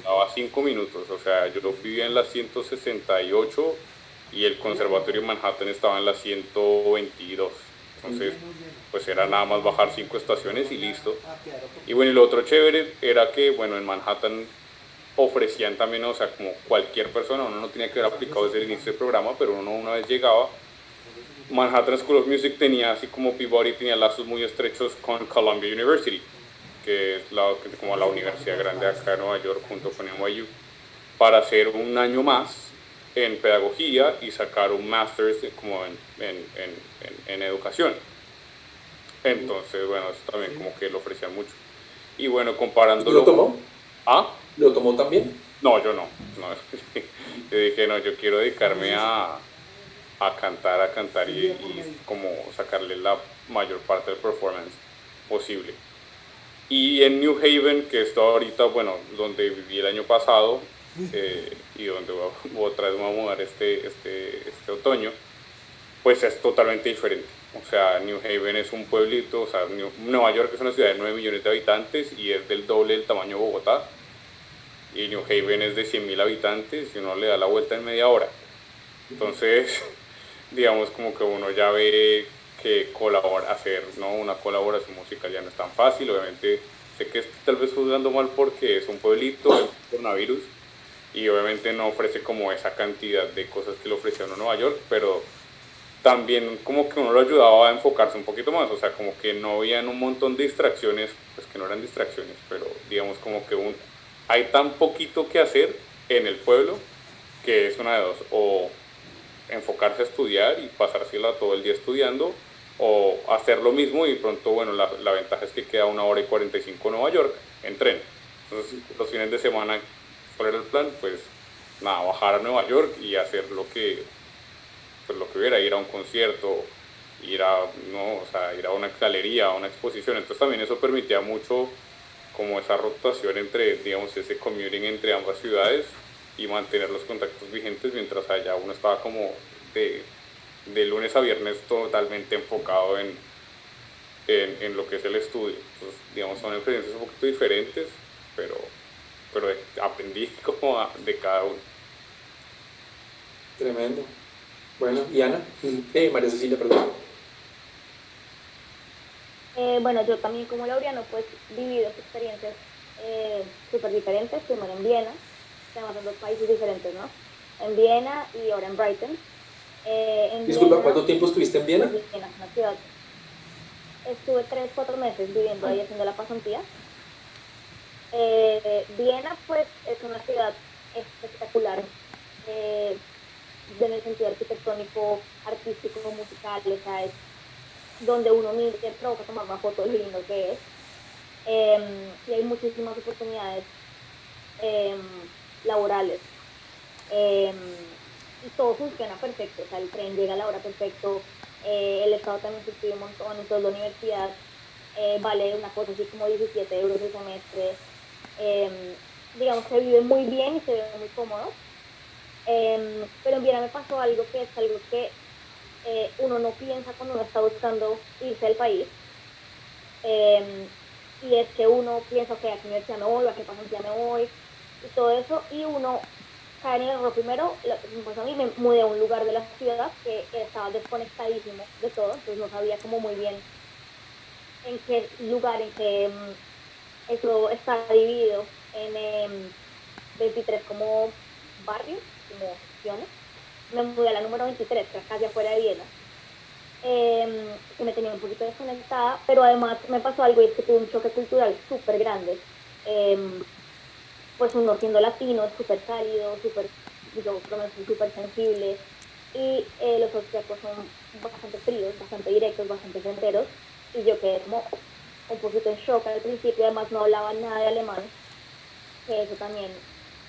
daba 5 minutos, o sea, yo vivía en la 168 y el conservatorio de Manhattan estaba en la 122, entonces pues era nada más bajar 5 estaciones y listo. Y bueno, y lo otro chévere era que, bueno, en Manhattan ofrecían también, o sea, como cualquier persona, uno no tenía que haber aplicado desde el inicio del programa, pero uno una vez llegaba, Manhattan School of Music tenía, así como Peabody, tenía lazos muy estrechos con Columbia University, que es como la universidad grande acá en Nueva York junto con NYU, para hacer un año más en pedagogía y sacar un master's como en educación. Entonces, bueno, eso también como que lo ofrecían mucho. Y bueno, comparándolo... ¿Lo tomó? ¿Ah? ¿Lo tomó también? No, yo no. Yo dije, no, yo quiero dedicarme a cantar y como sacarle la mayor parte del performance posible. Y en New Haven, que estoy ahorita, bueno, donde viví el año pasado y donde otra vez me voy a mudar este otoño, pues es totalmente diferente. O sea, New Haven es un pueblito, o sea, Nueva York es una ciudad de 9 millones de habitantes y es del doble del tamaño de Bogotá. Y New Haven es de 100.000 habitantes y uno le da la vuelta en media hora. Entonces, digamos como que uno ya ve que hacer, ¿no?, una colaboración musical ya no es tan fácil. Obviamente sé que tal vez juzgando mal porque es un pueblito, es coronavirus, y obviamente no ofrece como esa cantidad de cosas que le ofrecía uno en Nueva York, pero también como que uno lo ayudaba a enfocarse un poquito más, o sea, como que no habían un montón de distracciones, pues que no eran distracciones, pero digamos como que hay tan poquito que hacer en el pueblo que es una de dos, o enfocarse a estudiar y pasársela todo el día estudiando, o hacer lo mismo y pronto, bueno, la ventaja es que queda 1 hora y 45 a Nueva York en tren. Entonces los fines de semana, ¿cuál era el plan? Pues nada, bajar a Nueva York y hacer lo que hubiera, ir a un concierto, ir a una galería, a una exposición. Entonces también eso permitía mucho como esa rotación entre, digamos, ese commuting entre ambas ciudades y mantener los contactos vigentes, mientras allá uno estaba como de lunes a viernes totalmente enfocado en lo que es el estudio. Entonces, digamos, son experiencias un poquito diferentes, pero aprendí como de cada uno. Tremendo. Bueno, ¿y Ana? María Cecilia, perdón. Bueno, yo también como Laureano pues viví dos experiencias súper diferentes, primero en Viena, además son 2 países diferentes, ¿no? En Viena y ahora en Brighton. Disculpa, Viena, ¿cuánto tiempo estuviste en Viena? Pues, Viena es una ciudad. Estuve 3-4 meses viviendo ahí haciendo la pasantía. Viena pues es una ciudad espectacular en el sentido arquitectónico, artístico, musical, o sea, es donde uno mira y provoca tomar una foto de lo lindo que es. Y hay muchísimas oportunidades laborales. Y todo funciona perfecto, o sea, el tren llega a la hora perfecto, el Estado también subsidia un montón, entonces la universidad vale una cosa así como 17 euros el semestre. Digamos que se vive muy bien y se vive muy cómodo. Pero en Viena me pasó algo que es algo que uno no piensa cuando uno está buscando irse del país, y es que uno piensa que a qué universidad me voy, a qué pasantía me voy, y todo eso, y uno cae en el error primero. Pues a mí me mudé a un lugar de la ciudad que estaba desconectadísimo de todo, entonces no sabía como muy bien en qué lugar, en qué eso está dividido en 23 como barrios, como secciones. Me mudé a la número 23, que es casi afuera de Viena, que me tenía un poquito desconectada, pero además me pasó algo y es que tuve un choque cultural súper grande. Pues uno siendo latino es súper cálido, yo por lo menos soy súper sensible, y los austriacos son bastante fríos, bastante directos, bastante enteros, y yo quedé como un poquito en shock al principio. Además no hablaba nada de alemán, que eso también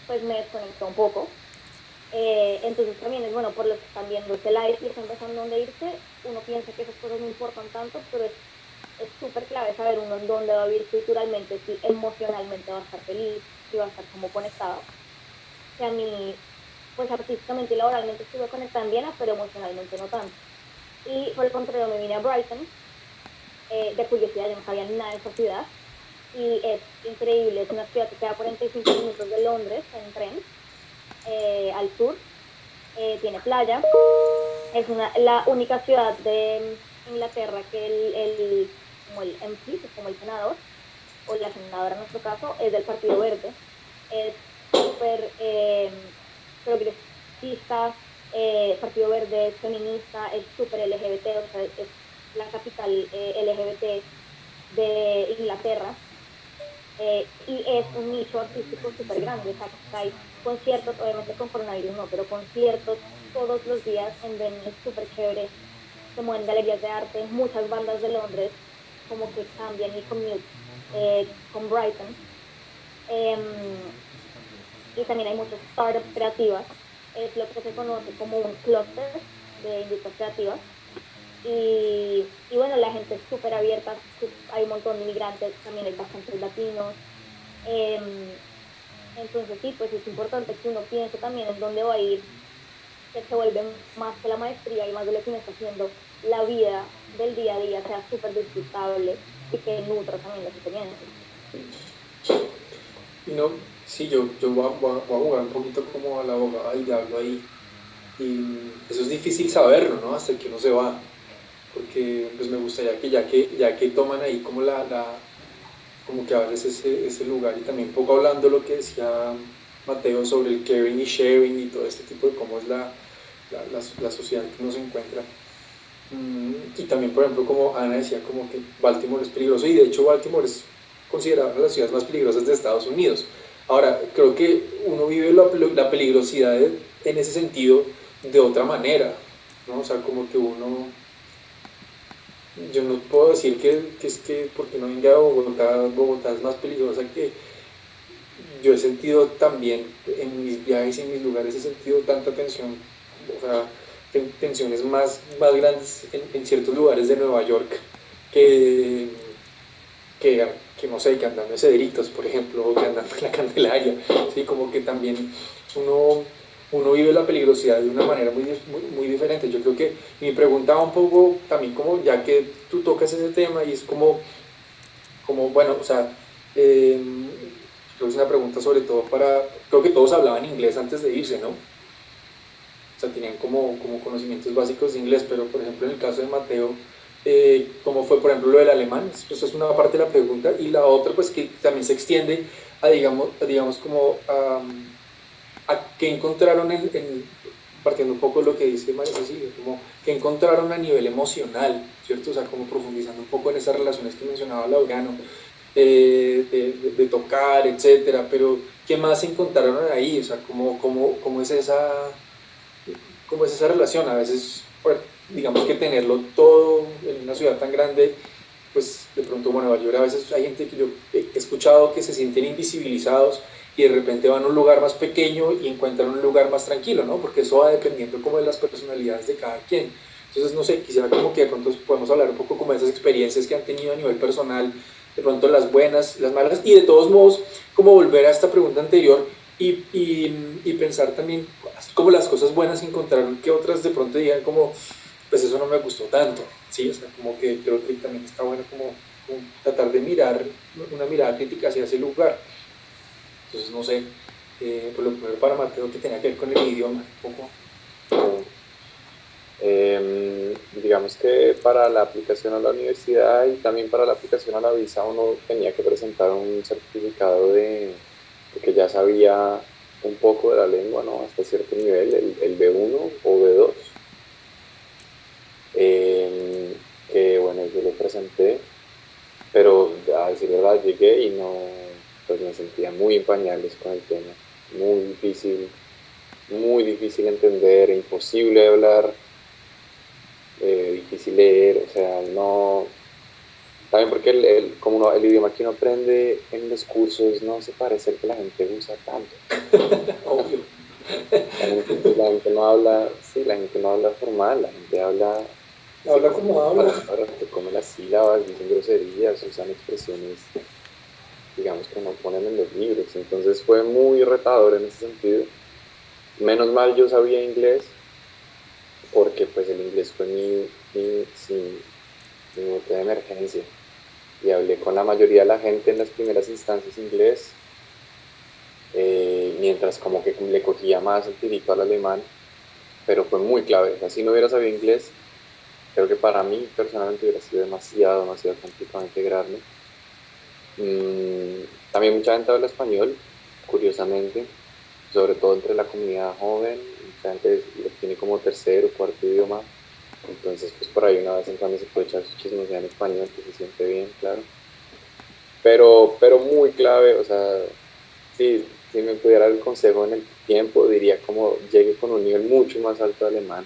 pues me desconectó un poco. Entonces también es bueno, por los que están viendo este live y están pensando dónde irse, uno piensa que esas cosas no importan tanto, pero es súper clave saber uno en dónde va a vivir culturalmente, si emocionalmente va a estar feliz, si va a estar como conectado. Que a mí, pues artísticamente y laboralmente estuve conectada en Viena, pero emocionalmente no tanto. Y por el contrario me vine a Brighton, de curiosidad, yo no sabía nada de esa ciudad, y es increíble, es una ciudad que queda a 45 minutos de Londres en tren, al sur, tiene playa, es la única ciudad de Inglaterra que como el MP, que es como el senador, o la senadora en nuestro caso, es del Partido Verde, es súper progresista, Partido Verde es feminista, es súper LGBT, o sea, es la capital LGBT de Inglaterra, y es un nicho artístico súper grande. O sea, hay conciertos, obviamente con coronavirus no, pero conciertos todos los días en Berlín, es súper chévere, se mueven galerías de arte, muchas bandas de Londres como que cambian y commute con Brighton, y también hay muchas startups creativas, es lo que se conoce como un clúster de industrias creativas. Y bueno, la gente es súper abierta, hay un montón de inmigrantes, también hay bastantes latinos. Entonces sí, pues es importante que uno piense también en dónde va a ir, que se vuelve más que la maestría y más de lo que uno está haciendo, la vida del día a día sea súper disfrutable y que nutra también las experiencias. Y no, sí, yo voy a jugar un poquito como a la abogada del diablo ahí. Y eso es difícil saberlo, ¿no? Hasta que uno se va. Porque pues me gustaría que ya que toman ahí como como que hables ese lugar, y también un poco hablando lo que decía Mateo sobre el caring y sharing y todo este tipo de cómo es la sociedad que uno se encuentra. Y también, por ejemplo, como Ana decía, como que Baltimore es peligroso, y de hecho Baltimore es considerada una de las ciudades más peligrosas de Estados Unidos. Ahora, creo que uno vive la peligrosidad en ese sentido de otra manera, ¿no? O sea, como que yo no puedo decir que es que porque no venga a Bogotá es más peligrosa, que yo he sentido también en mis viajes y en mis lugares, he sentido tanta tensión, o sea, tensiones más grandes en ciertos lugares de Nueva York que no sé, que andan en Cedritos, por ejemplo, o que andan en la Candelaria, ¿sí? Como que también uno vive la peligrosidad de una manera muy diferente. Yo creo que mi pregunta va un poco también como, ya que tú tocas ese tema, y es como bueno, o sea, creo que es una pregunta sobre todo creo que todos hablaban inglés antes de irse, ¿no? O sea, tenían como conocimientos básicos de inglés, pero por ejemplo en el caso de Mateo, ¿cómo fue, por ejemplo, lo del alemán? Eso es una parte de la pregunta, y la otra pues que también se extiende a digamos como a qué encontraron partiendo un poco de lo que dice María Cecilia, como que encontraron a nivel emocional, ¿cierto? O sea, como profundizando un poco en esas relaciones que mencionaba Laureano, de tocar, etcétera, pero ¿qué más encontraron ahí? O sea, ¿cómo es esa relación? A veces, pues, digamos que tenerlo todo en una ciudad tan grande, pues de pronto, bueno, Nueva York, a veces hay gente que yo he escuchado que se sienten invisibilizados y de repente van a un lugar más pequeño y encuentran un lugar más tranquilo, ¿no? Porque eso va dependiendo como de las personalidades de cada quien. Entonces, no sé, quisiera como que de pronto podemos hablar un poco como de esas experiencias que han tenido a nivel personal, de pronto las buenas, las malas, y de todos modos, como volver a esta pregunta anterior y pensar también como las cosas buenas encontraron, que otras de pronto digan como, pues eso no me gustó tanto, ¿sí? O sea, como que creo que también está bueno como tratar de mirar, una mirada crítica hacia ese lugar. Entonces, no sé, pues lo primero para Mateo que tenía que ver con el idioma, un poco. Digamos que para la aplicación a la universidad y también para la aplicación a la visa uno tenía que presentar un certificado de que ya sabía un poco de la lengua, ¿no? Hasta cierto nivel, el B1 o B2. Que bueno, yo lo presenté, pero a decir verdad llegué y no, pues me sentía muy en pañales con el tema, muy difícil entender, imposible hablar, difícil leer, o sea, no, también porque el idioma que uno aprende en los cursos no se parece al que la gente usa tanto. Obvio. La gente no habla, sí, la gente no habla formal, la gente habla como habla. Te come las sílabas, dicen groserías, usan expresiones, digamos, que no ponen en los libros. Entonces fue muy retador en ese sentido. Menos mal yo sabía inglés, porque pues el inglés fue mi bote de emergencia. Y hablé con la mayoría de la gente en las primeras instancias inglés, mientras como que le cogía más el tirito al alemán, pero fue muy clave. O sea, si no hubiera sabido inglés, creo que para mí personalmente hubiera sido demasiado complicado integrarme. También mucha gente habla español, curiosamente, sobre todo entre la comunidad joven. Mucha gente lo tiene como tercer o cuarto idioma, entonces pues por ahí una vez en cuando se puede echar su chismosea en español, que se siente bien, claro. Pero muy clave, o sea, si me pudiera dar el consejo en el tiempo, diría como llegue con un nivel mucho más alto de alemán,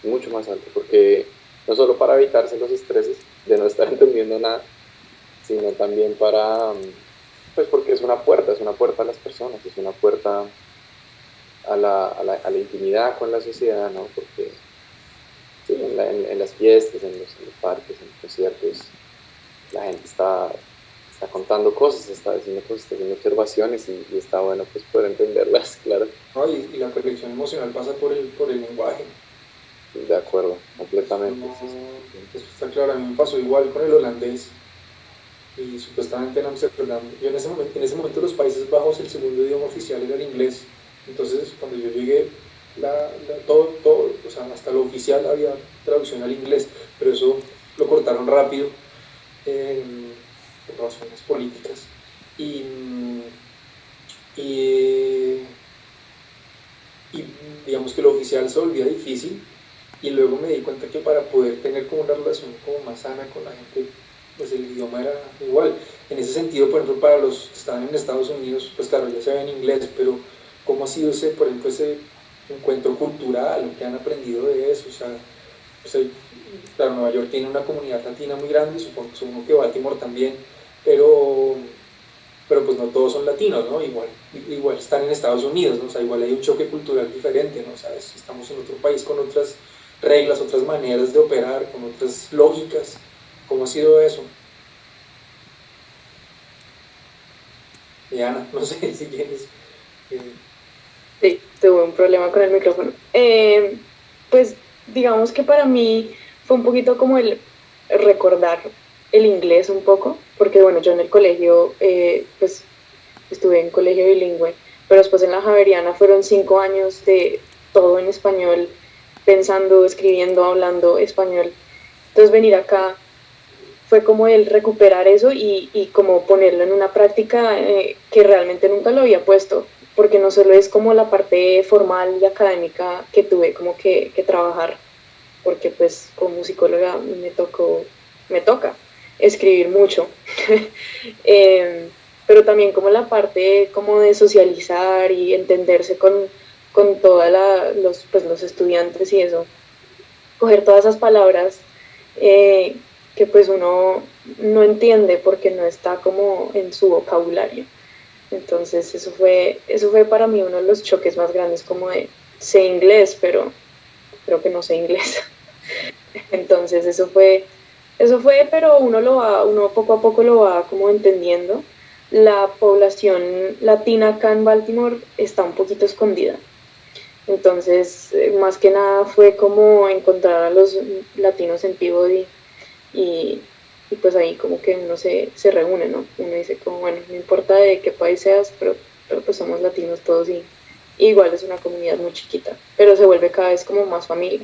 mucho más alto, porque no solo para evitarse los estreses de no estar entendiendo nada, sino también para, pues porque es una puerta a las personas, es una puerta a la intimidad con la sociedad, ¿no? Porque sí, en las fiestas, en los parques, en los conciertos, la gente está contando cosas, está diciendo cosas, está haciendo observaciones y está bueno pues poder entenderlas, claro. No, y la conexión emocional pasa por el lenguaje. De acuerdo, completamente. No, eso está claro, a mí me pasó igual con el holandés y supuestamente en Amsterdam. Yo en ese momento los Países Bajos el segundo idioma oficial era el inglés. Entonces cuando yo llegué, todo, o sea, hasta lo oficial había traducción al inglés, pero eso lo cortaron rápido por razones políticas. Y digamos que lo oficial se volvía difícil. Y luego me di cuenta que para poder tener como una relación como más sana con la gente, pues el idioma era igual. En ese sentido, por ejemplo, para los que estaban en Estados Unidos, pues claro, ya sabían inglés, pero ¿cómo ha sido por ejemplo, ese encuentro cultural, lo que han aprendido de eso? O sea, claro, Nueva York tiene una comunidad latina muy grande, supongo que Baltimore también, pero pues no todos son latinos, ¿no? Igual están en Estados Unidos, ¿no? O sea, igual hay un choque cultural diferente, ¿no? O sea, estamos en otro país con otras reglas, otras maneras de operar, con otras lógicas. ¿Cómo ha sido eso? Diana, no sé si quieres. Sí, tuve un problema con el micrófono. Pues digamos que para mí fue un poquito como el recordar el inglés un poco, porque bueno, yo en el colegio, pues estuve en colegio bilingüe, pero después en la Javeriana fueron 5 años de todo en español, pensando, escribiendo, hablando español. Entonces venir acá fue como el recuperar eso y como ponerlo en una práctica que realmente nunca lo había puesto, porque no solo es como la parte formal y académica que tuve como que trabajar, porque pues como psicóloga me toca escribir mucho, pero también como la parte como de socializar y entenderse con todos los estudiantes y eso, coger todas esas palabras que pues uno no entiende porque no está como en su vocabulario. Entonces eso fue para mí uno de los choques más grandes, como de sé inglés, pero creo que no sé inglés. Entonces eso fue, pero uno poco a poco lo va como entendiendo. La población latina acá en Baltimore está un poquito escondida. Entonces, más que nada fue como encontrar a los latinos en Peabody y pues ahí como que uno se reúne, ¿no? Uno dice como, bueno, no importa de qué país seas, pero pues somos latinos todos y igual es una comunidad muy chiquita, pero se vuelve cada vez como más familia.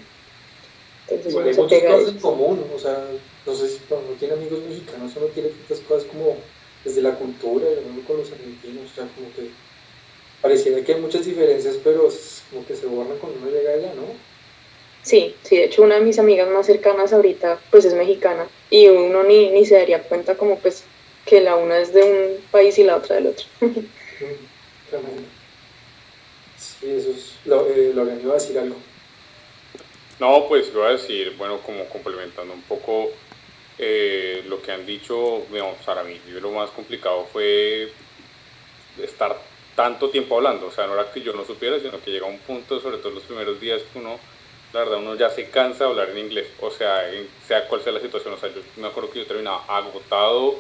Entonces Igual uno hay se muchas pega a cosas en ellos. común, o sea, no sé si cuando uno tiene amigos mexicanos uno tiene tantas cosas como desde la cultura, uno con los argentinos, o sea, como que pareciera que hay muchas diferencias, pero como que se borran cuando uno llega allá, ¿no? Sí, de hecho una de mis amigas más cercanas ahorita pues es mexicana y uno ni se daría cuenta como pues que la una es de un país y la otra del otro. Tremendo. Sí, eso es, Logan iba a decir algo. No, pues iba a decir, bueno, como complementando un poco lo que han dicho, digamos, para mí lo más complicado fue estar tanto tiempo hablando, o sea, no era que yo no supiera, sino que llega un punto, sobre todo los primeros días, que uno, la verdad, uno ya se cansa de hablar en inglés, o sea, sea cual sea la situación, o sea, yo me acuerdo que yo terminaba agotado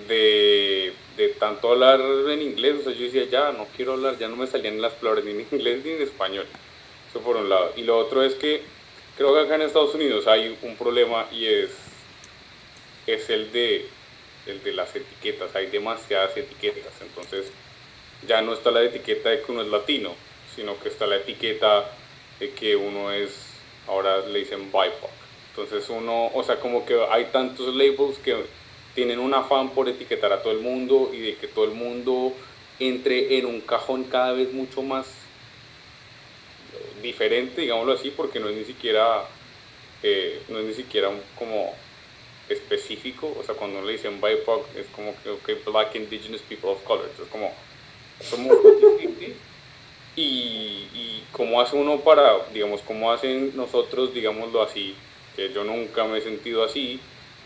de tanto hablar en inglés, o sea, yo decía, ya, no quiero hablar, ya no me salían las palabras ni en inglés ni en español, eso por un lado, y lo otro es que creo que acá en Estados Unidos hay un problema y es el de las etiquetas, hay demasiadas etiquetas, entonces ya no está la etiqueta de que uno es latino, sino que está la etiqueta de que uno es, ahora le dicen BIPOC. Entonces uno, o sea, como que hay tantos labels que tienen un afán por etiquetar a todo el mundo y de que todo el mundo entre en un cajón cada vez mucho más diferente, digámoslo así, porque no es ni siquiera como específico, o sea, cuando le dicen BIPOC es como que okay, Black Indigenous People of Color, es como somos y cómo hace uno para, digamos, cómo hacen nosotros, digámoslo así, que yo nunca me he sentido así,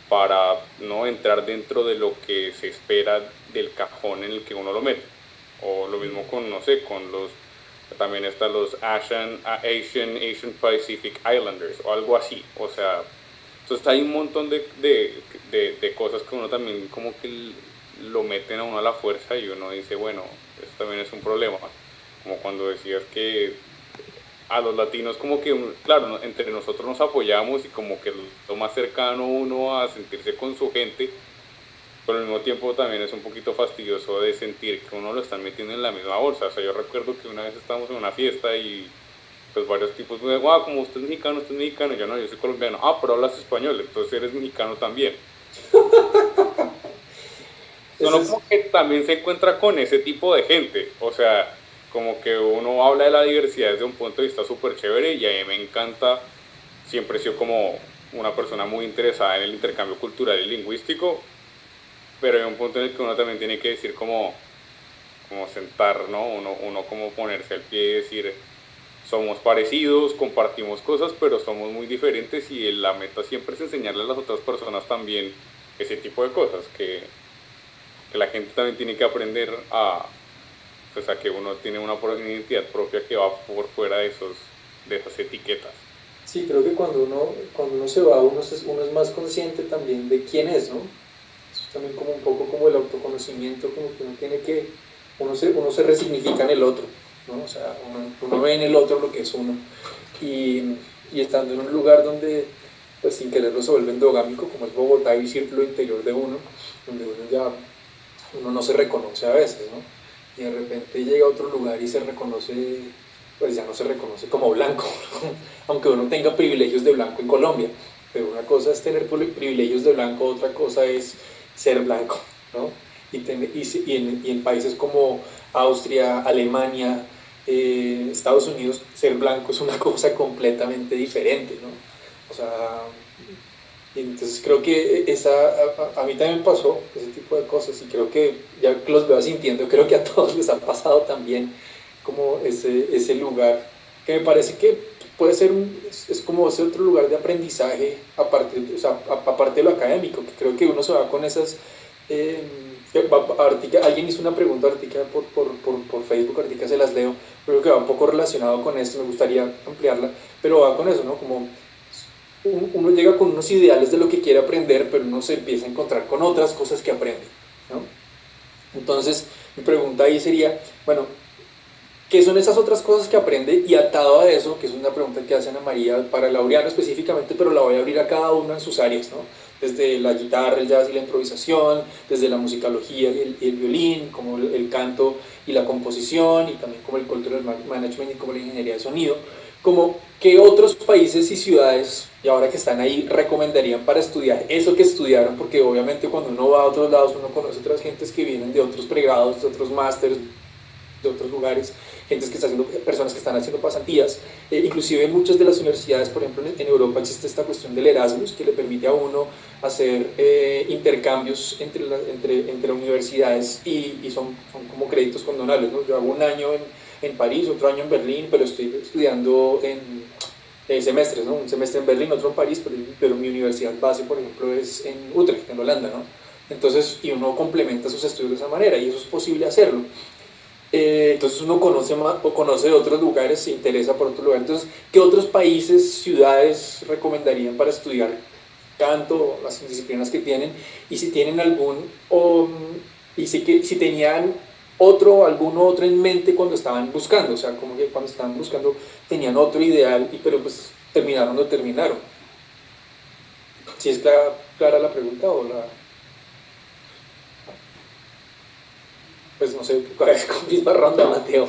para no entrar dentro de lo que se espera del cajón en el que uno lo mete. O lo mismo con, no sé, con los, también están los Asian Pacific Islanders o algo así, o sea, entonces hay un montón de cosas que uno también como que lo meten a uno a la fuerza y uno dice, bueno, eso también es un problema. Como cuando decías que a los latinos como que, claro, entre nosotros nos apoyamos y como que lo más cercano uno a sentirse con su gente, pero al mismo tiempo también es un poquito fastidioso de sentir que uno lo están metiendo en la misma bolsa. O sea, yo recuerdo que una vez estábamos en una fiesta y pues varios tipos me dijeron, como usted es mexicano, yo no, yo soy colombiano, pero hablas español, entonces eres mexicano también. Uno como que también se encuentra con ese tipo de gente, o sea, como que uno habla de la diversidad desde un punto de vista súper chévere y a mí me encanta, siempre he sido como una persona muy interesada en el intercambio cultural y lingüístico, pero hay un punto en el que uno también tiene que decir como sentar, ¿no? Uno como ponerse al pie y decir, somos parecidos, compartimos cosas, pero somos muy diferentes y la meta siempre es enseñarle a las otras personas también ese tipo de cosas, que la gente también tiene que aprender pues a que uno tiene una identidad propia que va por fuera de esas etiquetas. Sí, creo que cuando uno se va, uno es más consciente también de quién es, ¿no? Eso es también como un poco como el autoconocimiento, como que uno se resignifica en el otro, ¿no? O sea, uno ve en el otro lo que es uno. Y estando en un lugar donde, pues sin quererlo se vuelve endogámico, como es Bogotá y el círculo interior de uno, donde uno no se reconoce a veces, ¿no? Y de repente llega a otro lugar y se reconoce, pues ya no se reconoce como blanco, ¿no? Aunque uno tenga privilegios de blanco en Colombia, pero una cosa es tener privilegios de blanco, otra cosa es ser blanco, ¿no? Y en países como Austria, Alemania, Estados Unidos, ser blanco es una cosa completamente diferente, ¿no? O sea, entonces creo que a mí también pasó ese tipo de cosas y creo que ya que los veo sintiendo, creo que a todos les ha pasado también como ese lugar que me parece que puede ser es como ese otro lugar de aprendizaje aparte, o sea, aparte de lo académico, que creo que uno se va con esas alguien hizo una pregunta ahorita por Facebook, ahorita se las leo, creo que va un poco relacionado con esto, me gustaría ampliarla, pero va con eso, ¿no? Como uno llega con unos ideales de lo que quiere aprender, pero uno se empieza a encontrar con otras cosas que aprende, ¿no? Entonces, mi pregunta ahí sería, bueno, ¿Qué son esas otras cosas que aprende? Y atado a eso, que es una pregunta que hace Ana María para Laureano específicamente, pero la voy a abrir a cada uno en sus áreas, ¿no? Desde la guitarra, el jazz y la improvisación, desde la musicología y el violín, como el canto y la composición, y también como el cultural management y como la ingeniería de sonido, como qué otros países y ciudades, y ahora que están ahí, recomendarían para estudiar eso que estudiaron, porque obviamente cuando uno va a otros lados uno conoce otras gentes que vienen de otros pregrados, de otros másteres, de otros lugares, personas que están haciendo pasantías, inclusive en muchas de las universidades, por ejemplo en Europa existe esta cuestión del Erasmus, que le permite a uno hacer intercambios entre universidades y son como créditos condonables, ¿no? Yo hago un año en París, otro año en Berlín, pero estoy estudiando en semestres, ¿no? Un semestre en Berlín, otro en París, pero mi universidad base, por ejemplo, es en Utrecht, en Holanda, ¿no? Entonces, y uno complementa sus estudios de esa manera, y eso es posible hacerlo. Entonces uno conoce más, o conoce de otros lugares, se interesa por otro lugar. Entonces, ¿qué otros países, ciudades recomendarían para estudiar canto, las disciplinas que tienen? Y si tienen si tenían alguno otro en mente cuando estaban buscando, o sea, como que cuando estaban buscando tenían otro ideal, pero pues terminaron o terminaron. ¿Sí es clara la pregunta o la...? Pues no sé, con misma ronda, Mateo,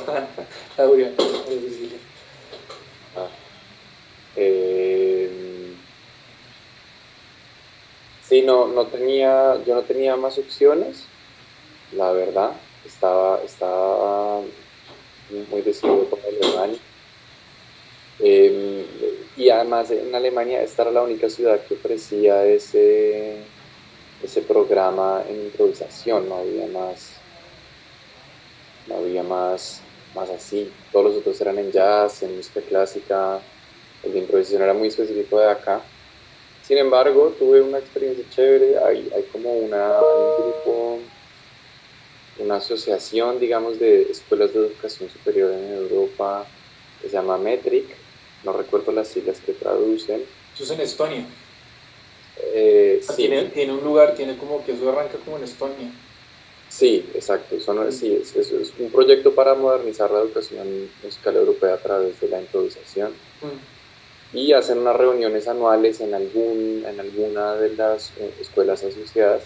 Laura, Cecilia. Sí, yo no tenía más opciones, la verdad. Estaba muy decidido por Alemania. Y además en Alemania esta era la única ciudad que ofrecía ese programa en improvisación, no había más así. Todos los otros eran en jazz, en música clásica. El de improvisación era muy específico de acá. Sin embargo, tuve una experiencia chévere. Hay como un grupo, una asociación, digamos, de escuelas de educación superior en Europa que se llama METRIC. No recuerdo las siglas que traducen. Eso es en Estonia. Sí. Tiene un lugar, tiene como que eso arranca como en Estonia. Sí, exacto. Es un proyecto para modernizar la educación musical europea a través de la improvisación. Y hacen unas reuniones anuales en alguna de las escuelas asociadas,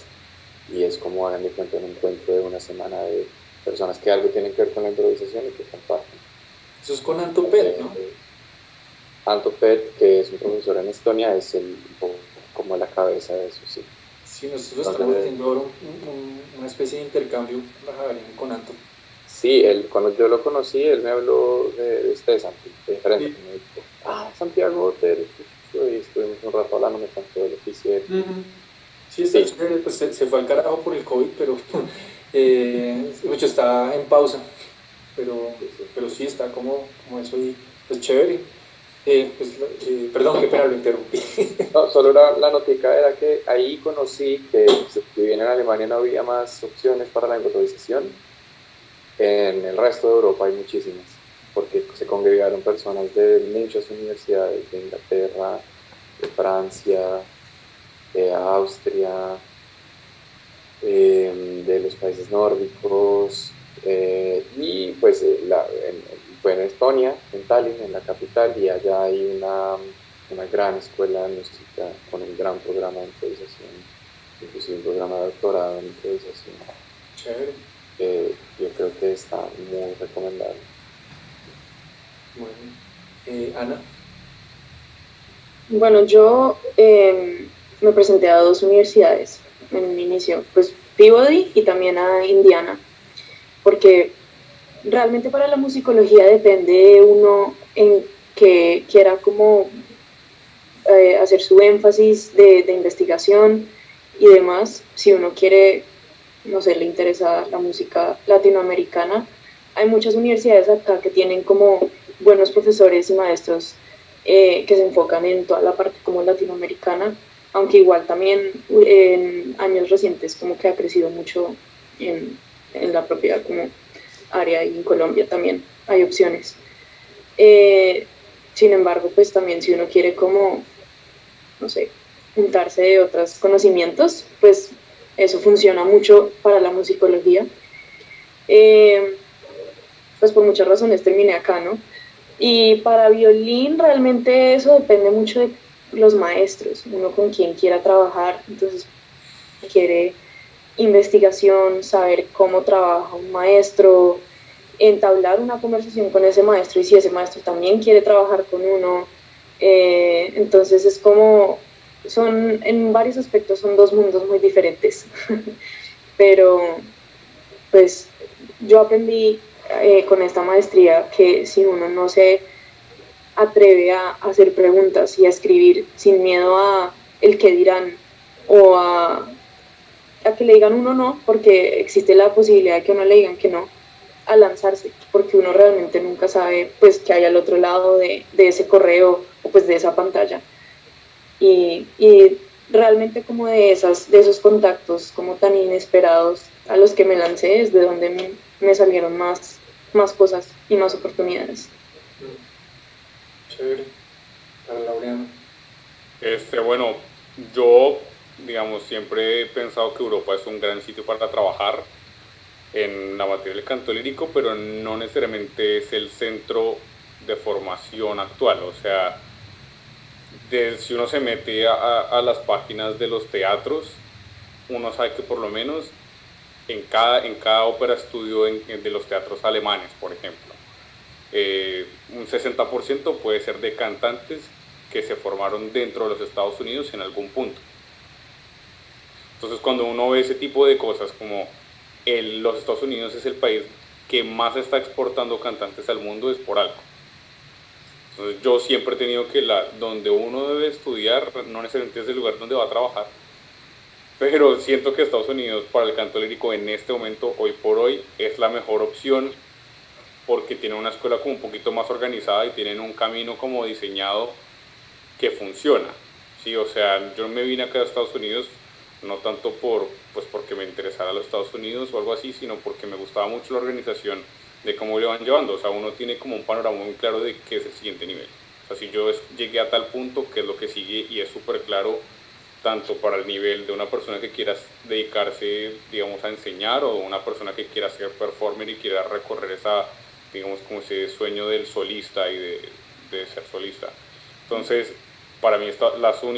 y es como, hagan de cuenta, un encuentro de una semana de personas que algo tienen que ver con la improvisación y que comparten. Eso es con Anto Pet, ¿no? Anto Pet, que es un profesor en Estonia, es como la cabeza de eso, sí. Sí, nosotros estamos haciendo ahora una especie de intercambio con Anto. Sí, cuando yo lo conocí, él me habló de Santi, de frente. Sí. Me dijo, Santiago, y estuvimos un rato hablando, me contó de lo que hicieron. Sí, chévere, pues se fue al carajo por el COVID, pero mucho está en pausa. Pero sí está como eso y pues chévere. Perdón, qué pena, lo interrumpí. No, solo la notica era que ahí conocí que si bien en Alemania no había más opciones para la improvisación, en el resto de Europa hay muchísimas, porque se congregaron personas de muchas universidades, de Inglaterra, de Francia, de Austria, de los países nórdicos, y pues fue en Estonia, en Tallinn, en la capital, y allá hay una gran escuela de música con un gran programa de improvisación, inclusive un programa de doctorado en improvisación. Chévere. Yo creo que está muy recomendable. Bueno, Ana. Bueno, yo me presenté a 2 universidades en un inicio, pues Peabody y también a Indiana, porque realmente para la musicología depende uno en que quiera como hacer su énfasis de investigación y demás. Si uno quiere, no sé, le interesa la música latinoamericana, hay muchas universidades acá que tienen como buenos profesores y maestros que se enfocan en toda la parte como latinoamericana, aunque igual también en años recientes como que ha crecido mucho en la propia como área, y en Colombia también hay opciones. Sin embargo, pues también si uno quiere como, no sé, juntarse de otros conocimientos, pues eso funciona mucho para la musicología. pues por muchas razones terminé acá, ¿no? Y para violín realmente eso depende mucho de los maestros, uno con quien quiera trabajar, entonces quiere investigación, saber cómo trabaja un maestro, entablar una conversación con ese maestro y si ese maestro también quiere trabajar con uno. Entonces es como, en varios aspectos son dos mundos muy diferentes, pero pues yo aprendí con esta maestría que si uno no se atreve a hacer preguntas y a escribir sin miedo a el que dirán o a que le digan uno no, porque existe la posibilidad de que uno le digan que no, a lanzarse, porque uno realmente nunca sabe pues qué hay al otro lado de ese correo o pues de esa pantalla. Y realmente como de esos contactos como tan inesperados a los que me lancé es de donde me salieron más cosas y más oportunidades. Chévere. Para Laureano. Bueno, yo, digamos, siempre he pensado que Europa es un gran sitio para trabajar en la materia del canto lírico, pero no necesariamente es el centro de formación actual. O sea, si uno se mete a las páginas de los teatros, uno sabe que por lo menos en cada ópera estudio de los teatros alemanes, por ejemplo, un 60% puede ser de cantantes que se formaron dentro de los Estados Unidos en algún punto. Entonces cuando uno ve ese tipo de cosas como los Estados Unidos es el país que más está exportando cantantes al mundo, es por algo. Entonces yo siempre he tenido que donde uno debe estudiar no necesariamente es el lugar donde va a trabajar, pero siento que Estados Unidos para el canto lírico en este momento, hoy por hoy, es la mejor opción porque tiene una escuela como un poquito más organizada y tienen un camino como diseñado que funciona. Sí, o sea, yo me vine acá a Estados Unidos no tanto porque me interesara los Estados Unidos o algo así, sino porque me gustaba mucho la organización de cómo le van llevando. O sea, uno tiene como un panorama muy claro de qué es el siguiente nivel. O sea, si yo llegué a tal punto, qué es lo que sigue, y es súper claro tanto para el nivel de una persona que quiera dedicarse, digamos, a enseñar, o una persona que quiera ser performer y quiera recorrer digamos, como ese sueño del solista y de ser solista. Entonces, para mí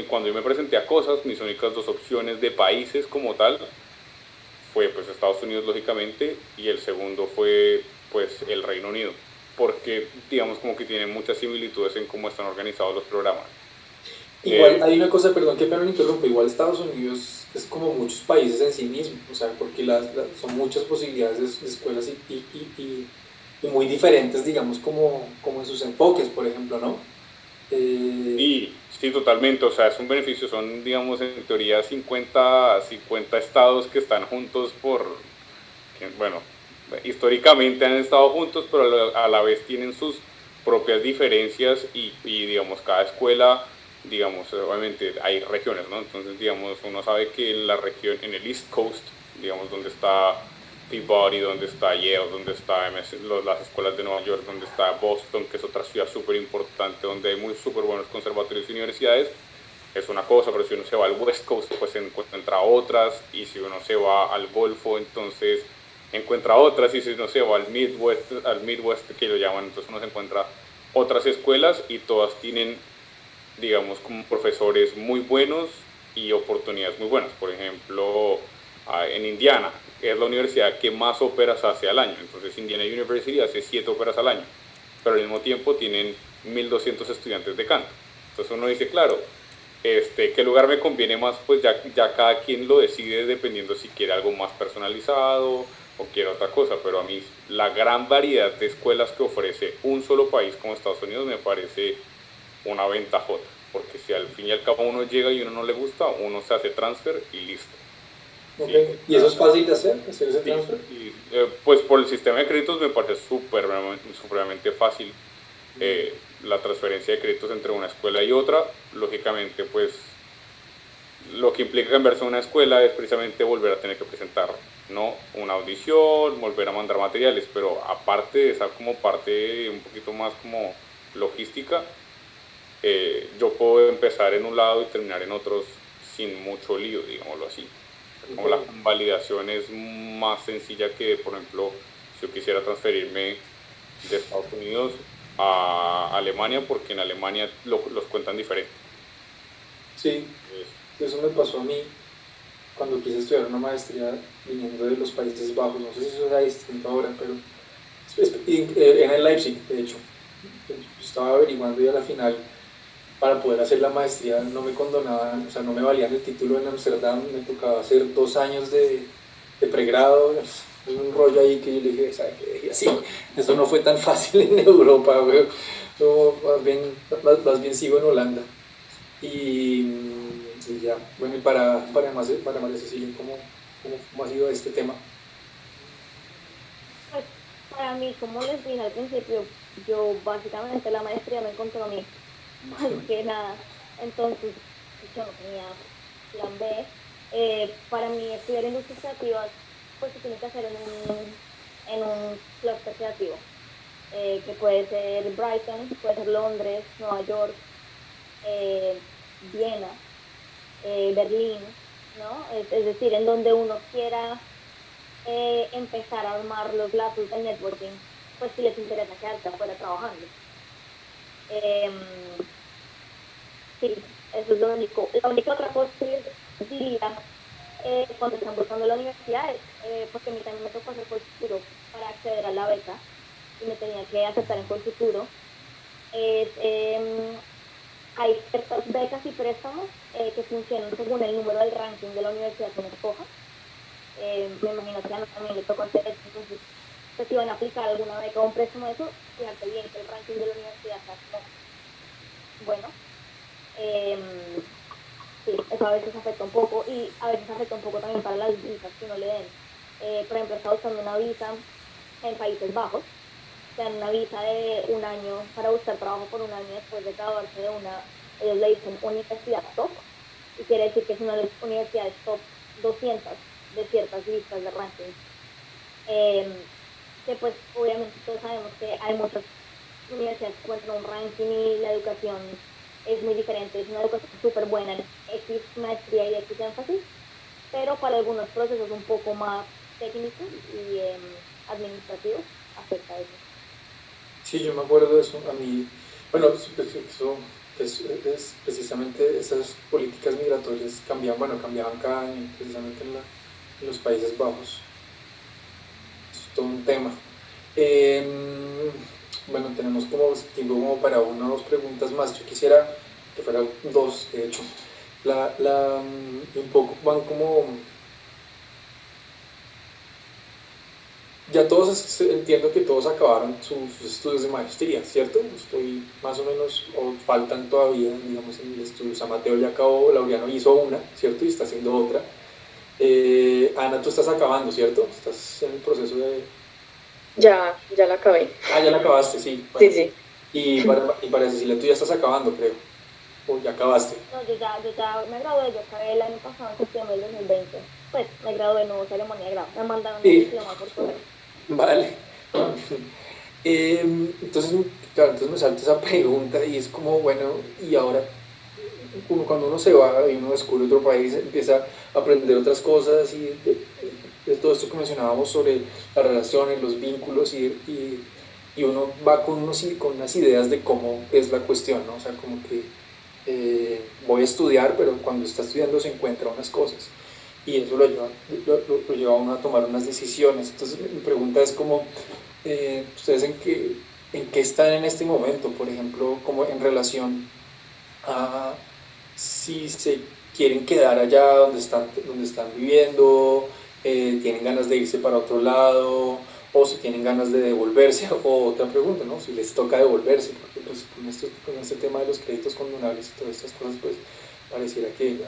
cuando yo me presenté a cosas, mis únicas dos opciones de países como tal fue pues Estados Unidos lógicamente, y el segundo fue pues el Reino Unido, porque digamos como que tienen muchas similitudes en cómo están organizados los programas. Igual hay una cosa, perdón que me lo interrumpa, igual Estados Unidos es como muchos países en sí mismo, o sea, porque son muchas posibilidades de escuelas y muy diferentes, digamos, como en sus enfoques, por ejemplo, ¿no? Y sí, totalmente, o sea, es un beneficio, son, digamos, en teoría 50 estados que están juntos bueno, históricamente han estado juntos, pero a la vez tienen sus propias diferencias y digamos, cada escuela, digamos, obviamente hay regiones, ¿no? Entonces, digamos, uno sabe que en la región, en el East Coast, digamos, donde está Peabody, donde está Yale, donde está las escuelas de Nueva York, donde está Boston, que es otra ciudad súper importante, donde hay muy súper buenos conservatorios y universidades, es una cosa, pero si uno se va al West Coast, pues encuentra otras, y si uno se va al Golfo, entonces encuentra otras, y si uno se va al Midwest que lo llaman, entonces uno se encuentra otras escuelas, y todas tienen, digamos, como profesores muy buenos y oportunidades muy buenas. Por ejemplo, en Indiana es la universidad que más óperas hace al año, entonces Indiana University hace 7 óperas al año, pero al mismo tiempo tienen 1200 estudiantes de canto. Entonces uno dice, claro, ¿qué lugar me conviene más? Pues ya cada quien lo decide dependiendo si quiere algo más personalizado o quiere otra cosa, pero a mí la gran variedad de escuelas que ofrece un solo país como Estados Unidos me parece una ventajota, porque si al fin y al cabo uno llega y uno no le gusta, uno se hace transfer y listo. Okay. Sí, ¿y eso es fácil de hacer ese transfer? Pues por el sistema de créditos me parece supremamente fácil. La transferencia de créditos entre una escuela y otra, lógicamente pues lo que implica cambiarse a una escuela es precisamente volver a tener que presentar, ¿no?, una audición, volver a mandar materiales, pero aparte de esa como parte un poquito más como logística, yo puedo empezar en un lado y terminar en otros sin mucho lío, digámoslo así. Como la validación es más sencilla que, por ejemplo, si yo quisiera transferirme de Estados Unidos a Alemania, porque en Alemania los cuentan diferente. Sí, eso me pasó a mí cuando quise estudiar una maestría viniendo de los Países Bajos. No sé si eso era distinto ahora, pero era en Leipzig, de hecho. Yo estaba averiguando y a la final, para poder hacer la maestría, no me condonaban, o sea, no me valían el título en Amsterdam, me tocaba hacer 2 años de pregrado. Es un rollo ahí que yo le dije, ¿sabes qué? Y así, eso no fue tan fácil en Europa, güey. No, más bien sigo en Holanda. Y ya, bueno, y para María Cecilia, ¿cómo ha sido este tema? Pues para mí, como les dije al principio, yo básicamente la maestría me encontró a mí, más que nada. Entonces, yo no tenía plan B. Para mí, estudiar industrias creativas, pues se tiene que hacer en un clúster creativo, que puede ser Brighton, puede ser Londres, Nueva York, Viena, Berlín, ¿no? Es decir, en donde uno quiera empezar a armar los lazos de networking, pues si les interesa quedarse afuera trabajando. Sí, eso es lo único. La única otra cosa que les diría cuando están buscando la universidad es, porque a mí también me tocó hacer Colfuturo para acceder a la beca y me tenía que aceptar en Colfuturo, es hay ciertas becas y préstamos que funcionan según el número del ranking de la universidad que uno escoja. Me imagino que a Ana también le tocó hacer eso, entonces si van a aplicar alguna beca o un préstamo de eso, fíjate bien que el ranking de la universidad está bueno. Sí, eso a veces afecta un poco y a veces afecta un poco también para las visas que uno le den. Por ejemplo, está buscando una visa en Países Bajos, te dan una visa de 1 año para buscar trabajo por 1 año después de graduarse de ellos le dicen universidad top, y quiere decir que es una de las universidades top 200 de ciertas listas de ranking. Que pues obviamente todos sabemos que hay muchas universidades que encuentran un ranking y la educación es muy diferente, es una educación súper buena en X maestría y X énfasis, pero para algunos procesos un poco más técnicos y administrativos afecta eso. Sí, yo me acuerdo de eso. A mí, bueno, eso es precisamente esas políticas migratorias cambiaban cada año, precisamente en los Países Bajos. Es todo un tema. Bueno, tenemos tiempo como para 1 o 2 preguntas más. Yo quisiera que fueran 2, de hecho. Un poco van como... Ya todos, entiendo que todos acabaron sus estudios de maestría, ¿cierto? Estoy más o menos, o faltan todavía, digamos, en el estudio. O sea, Mateo ya acabó, Laureano hizo una, ¿cierto? Y está haciendo otra. Ana, tú estás acabando, ¿cierto? Estás en el proceso de... Ya la acabé. Ah, ya la acabaste, sí. Bueno. Sí. Y para Cecilia, tú ya estás acabando, creo. O ya acabaste. No, yo ya me gradué, yo acabé el año pasado, en septiembre del 2020. Pues me gradué, no ceremonia de grado. Me mandaron un diploma por correo. Vale. Entonces me salta esa pregunta y es como, bueno, y ahora cuando uno se va y uno descubre otro país, empieza a aprender otras cosas y de todo esto que mencionábamos sobre las relaciones, los vínculos y uno va con unas ideas de cómo es la cuestión, ¿no? O sea, como que voy a estudiar, pero cuando está estudiando se encuentra unas cosas y eso lo lleva a uno a tomar unas decisiones. Entonces mi pregunta es como, ¿ustedes en qué están en este momento? Por ejemplo, como en relación a si se quieren quedar allá donde están viviendo, tienen ganas de irse para otro lado, o si tienen ganas de devolverse, o otra pregunta, ¿no? Si les toca devolverse, porque pues, con este tema de los créditos condonables y todas estas cosas, pues pareciera que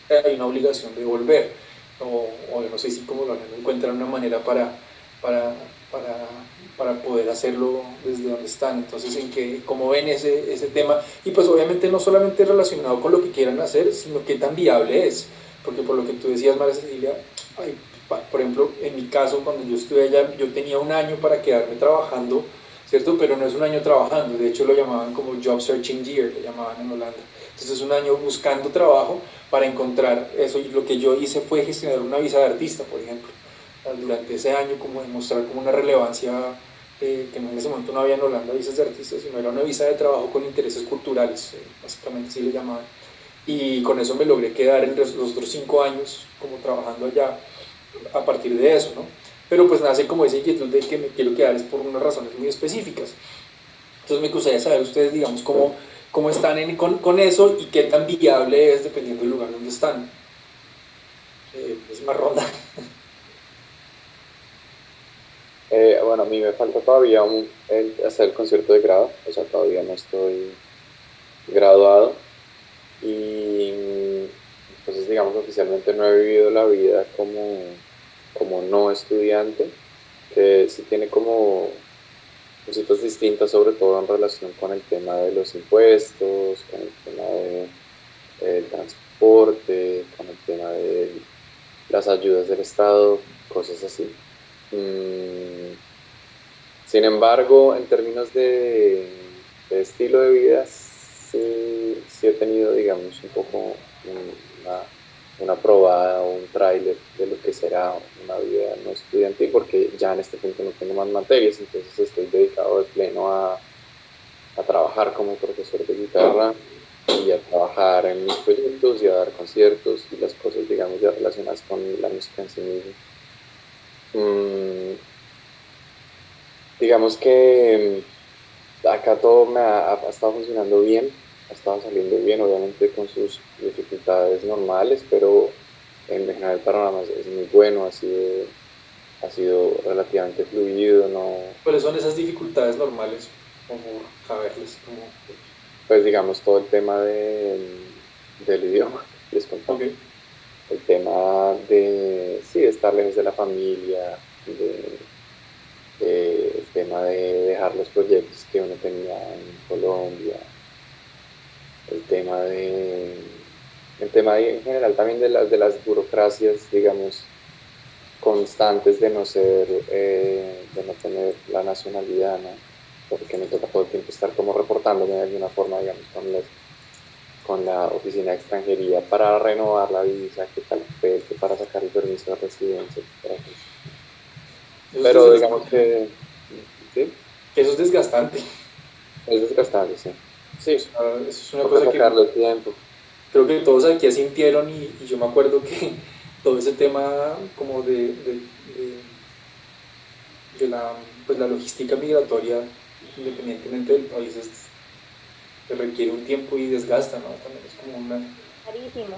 hay una obligación de volver, o no sé si como lo encuentran una manera para poder hacerlo desde donde están. Entonces, ¿cómo ven ese tema? Y pues obviamente no solamente relacionado con lo que quieran hacer, sino qué tan viable es, porque por lo que tú decías, María Cecilia, por ejemplo, en mi caso, cuando yo estuve allá, yo tenía 1 año para quedarme trabajando, ¿cierto? Pero no es 1 año trabajando, de hecho lo llamaban como Job Searching Year, lo llamaban en Holanda. Entonces 1 año buscando trabajo para encontrar eso, y lo que yo hice fue gestionar una visa de artista, por ejemplo, durante ese año, como demostrar como una relevancia que en ese momento no había en Holanda visas de artistas, sino era una visa de trabajo con intereses culturales, básicamente así le llamaban. Y con eso me logré quedar los otros 5 años como trabajando allá a partir de eso, ¿no? Pero pues nace como esa inquietud de que me quiero quedar es por unas razones muy específicas. Entonces me gustaría saber ustedes, digamos, cómo están con eso y qué tan viable es dependiendo del lugar donde están. Es más ronda. Bueno, a mí me falta todavía hacer el concierto de grado, o sea, todavía no estoy graduado y entonces, digamos, oficialmente no he vivido la vida como no estudiante, que sí tiene como cositas distintas, sobre todo en relación con el tema de los impuestos, con el tema del transporte, con el tema de las ayudas del Estado, cosas así. Sin embargo, en términos de estilo de vida, sí he tenido, digamos, un poco una probada o un tráiler de lo que será una vida no estudiantil, porque ya en este punto no tengo más materias, entonces estoy dedicado de pleno a trabajar como profesor de guitarra y a trabajar en mis proyectos y a dar conciertos y las cosas, digamos, ya relacionadas con la música en sí misma. Digamos que acá todo me ha estado funcionando bien, ha estado saliendo bien, obviamente con sus dificultades normales, pero en general el panorama es muy bueno, ha sido relativamente fluido, ¿no? ¿Cuáles son esas dificultades normales? Como saberles, como... Pues digamos todo el tema del idioma, les contaba. Okay. El tema de, sí, de estar lejos de la familia, el tema de dejar los proyectos que uno tenía en Colombia, el tema en general también de las burocracias, digamos, constantes de de no tener la nacionalidad, ¿no? Porque me toca todo el tiempo estar como reportándome de alguna forma, digamos, con la oficina de extranjería para renovar la visa, que tal vez, que para sacar el permiso de residencia, etc. Pero digamos que, ¿sí? Eso es desgastante. Es desgastable, sí. Sí, eso es una cosa que sacarlo el tiempo. Creo que todos aquí asintieron y yo me acuerdo que todo ese tema como de la logística migratoria, independientemente del país, requiere un tiempo y desgasta, ¿no? También es como Carísimo.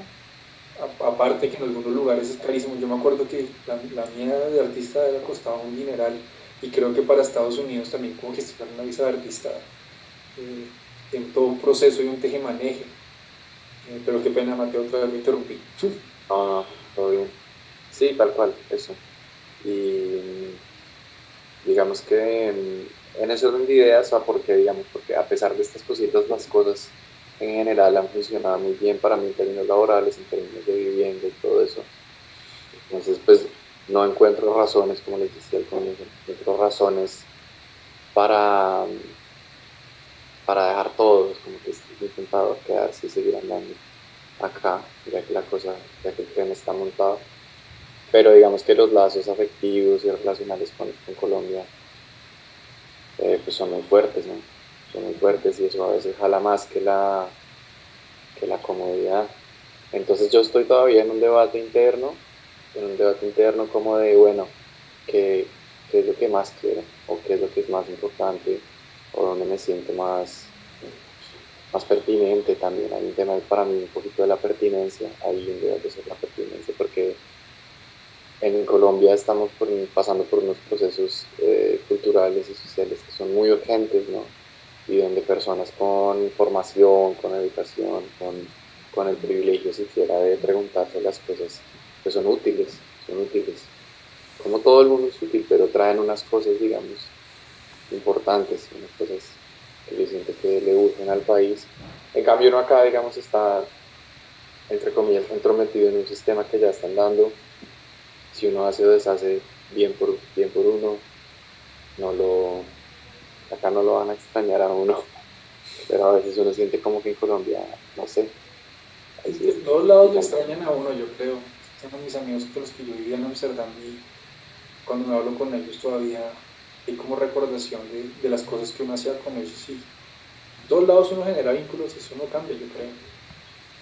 Aparte que en algunos lugares es carísimo. Yo me acuerdo que la mía de artista costaba un dineral y creo que para Estados Unidos también como gestionar una visa de artista en todo un proceso y un tejemaneje. Pero qué pena, Mateo, otra vez me interrumpí. No, todo bien. Sí, tal cual, eso. Y digamos que en ese orden de ideas, porque a pesar de estas cositas, las cosas en general han funcionado muy bien para mí en términos laborales, en términos de vivienda y todo eso. Entonces, pues no encuentro razones, como les decía al comienzo, no encuentro razones para, para dejar todo, es como que estoy intentado quedarse y seguir andando acá, ya que el tren está montado. Pero digamos que los lazos afectivos y relacionales con Colombia pues son muy fuertes, ¿no? Son muy fuertes y eso a veces jala más que la comodidad. Entonces yo estoy todavía en un debate interno como de, bueno, ¿qué es lo que más quiero? ¿O qué es lo que es más importante? ¿O dónde me siento más pertinente también? Hay un tema para mí un poquito de la pertinencia, hay un debate sobre la pertinencia, porque en Colombia estamos pasando por unos procesos culturales y sociales que son muy urgentes, ¿no? Y donde personas con formación, con educación, con el privilegio siquiera de preguntarse las cosas que son útiles. Como todo el mundo es útil, pero traen unas cosas, digamos, importantes, unas cosas que yo siento que le urgen al país. En cambio, uno acá, digamos, está, entre comillas, entrometido en un sistema que ya están dando. Si uno hace o deshace bien por uno, acá no lo van a extrañar a uno, pero a veces uno siente como que en Colombia, no sé. De todos lados lo extrañan a uno, yo creo. Tengo mis amigos con los que yo vivía en Amsterdam y cuando me hablo con ellos todavía hay como recordación de las cosas que uno hacía con ellos y en todos lados uno genera vínculos y eso no cambia, yo creo.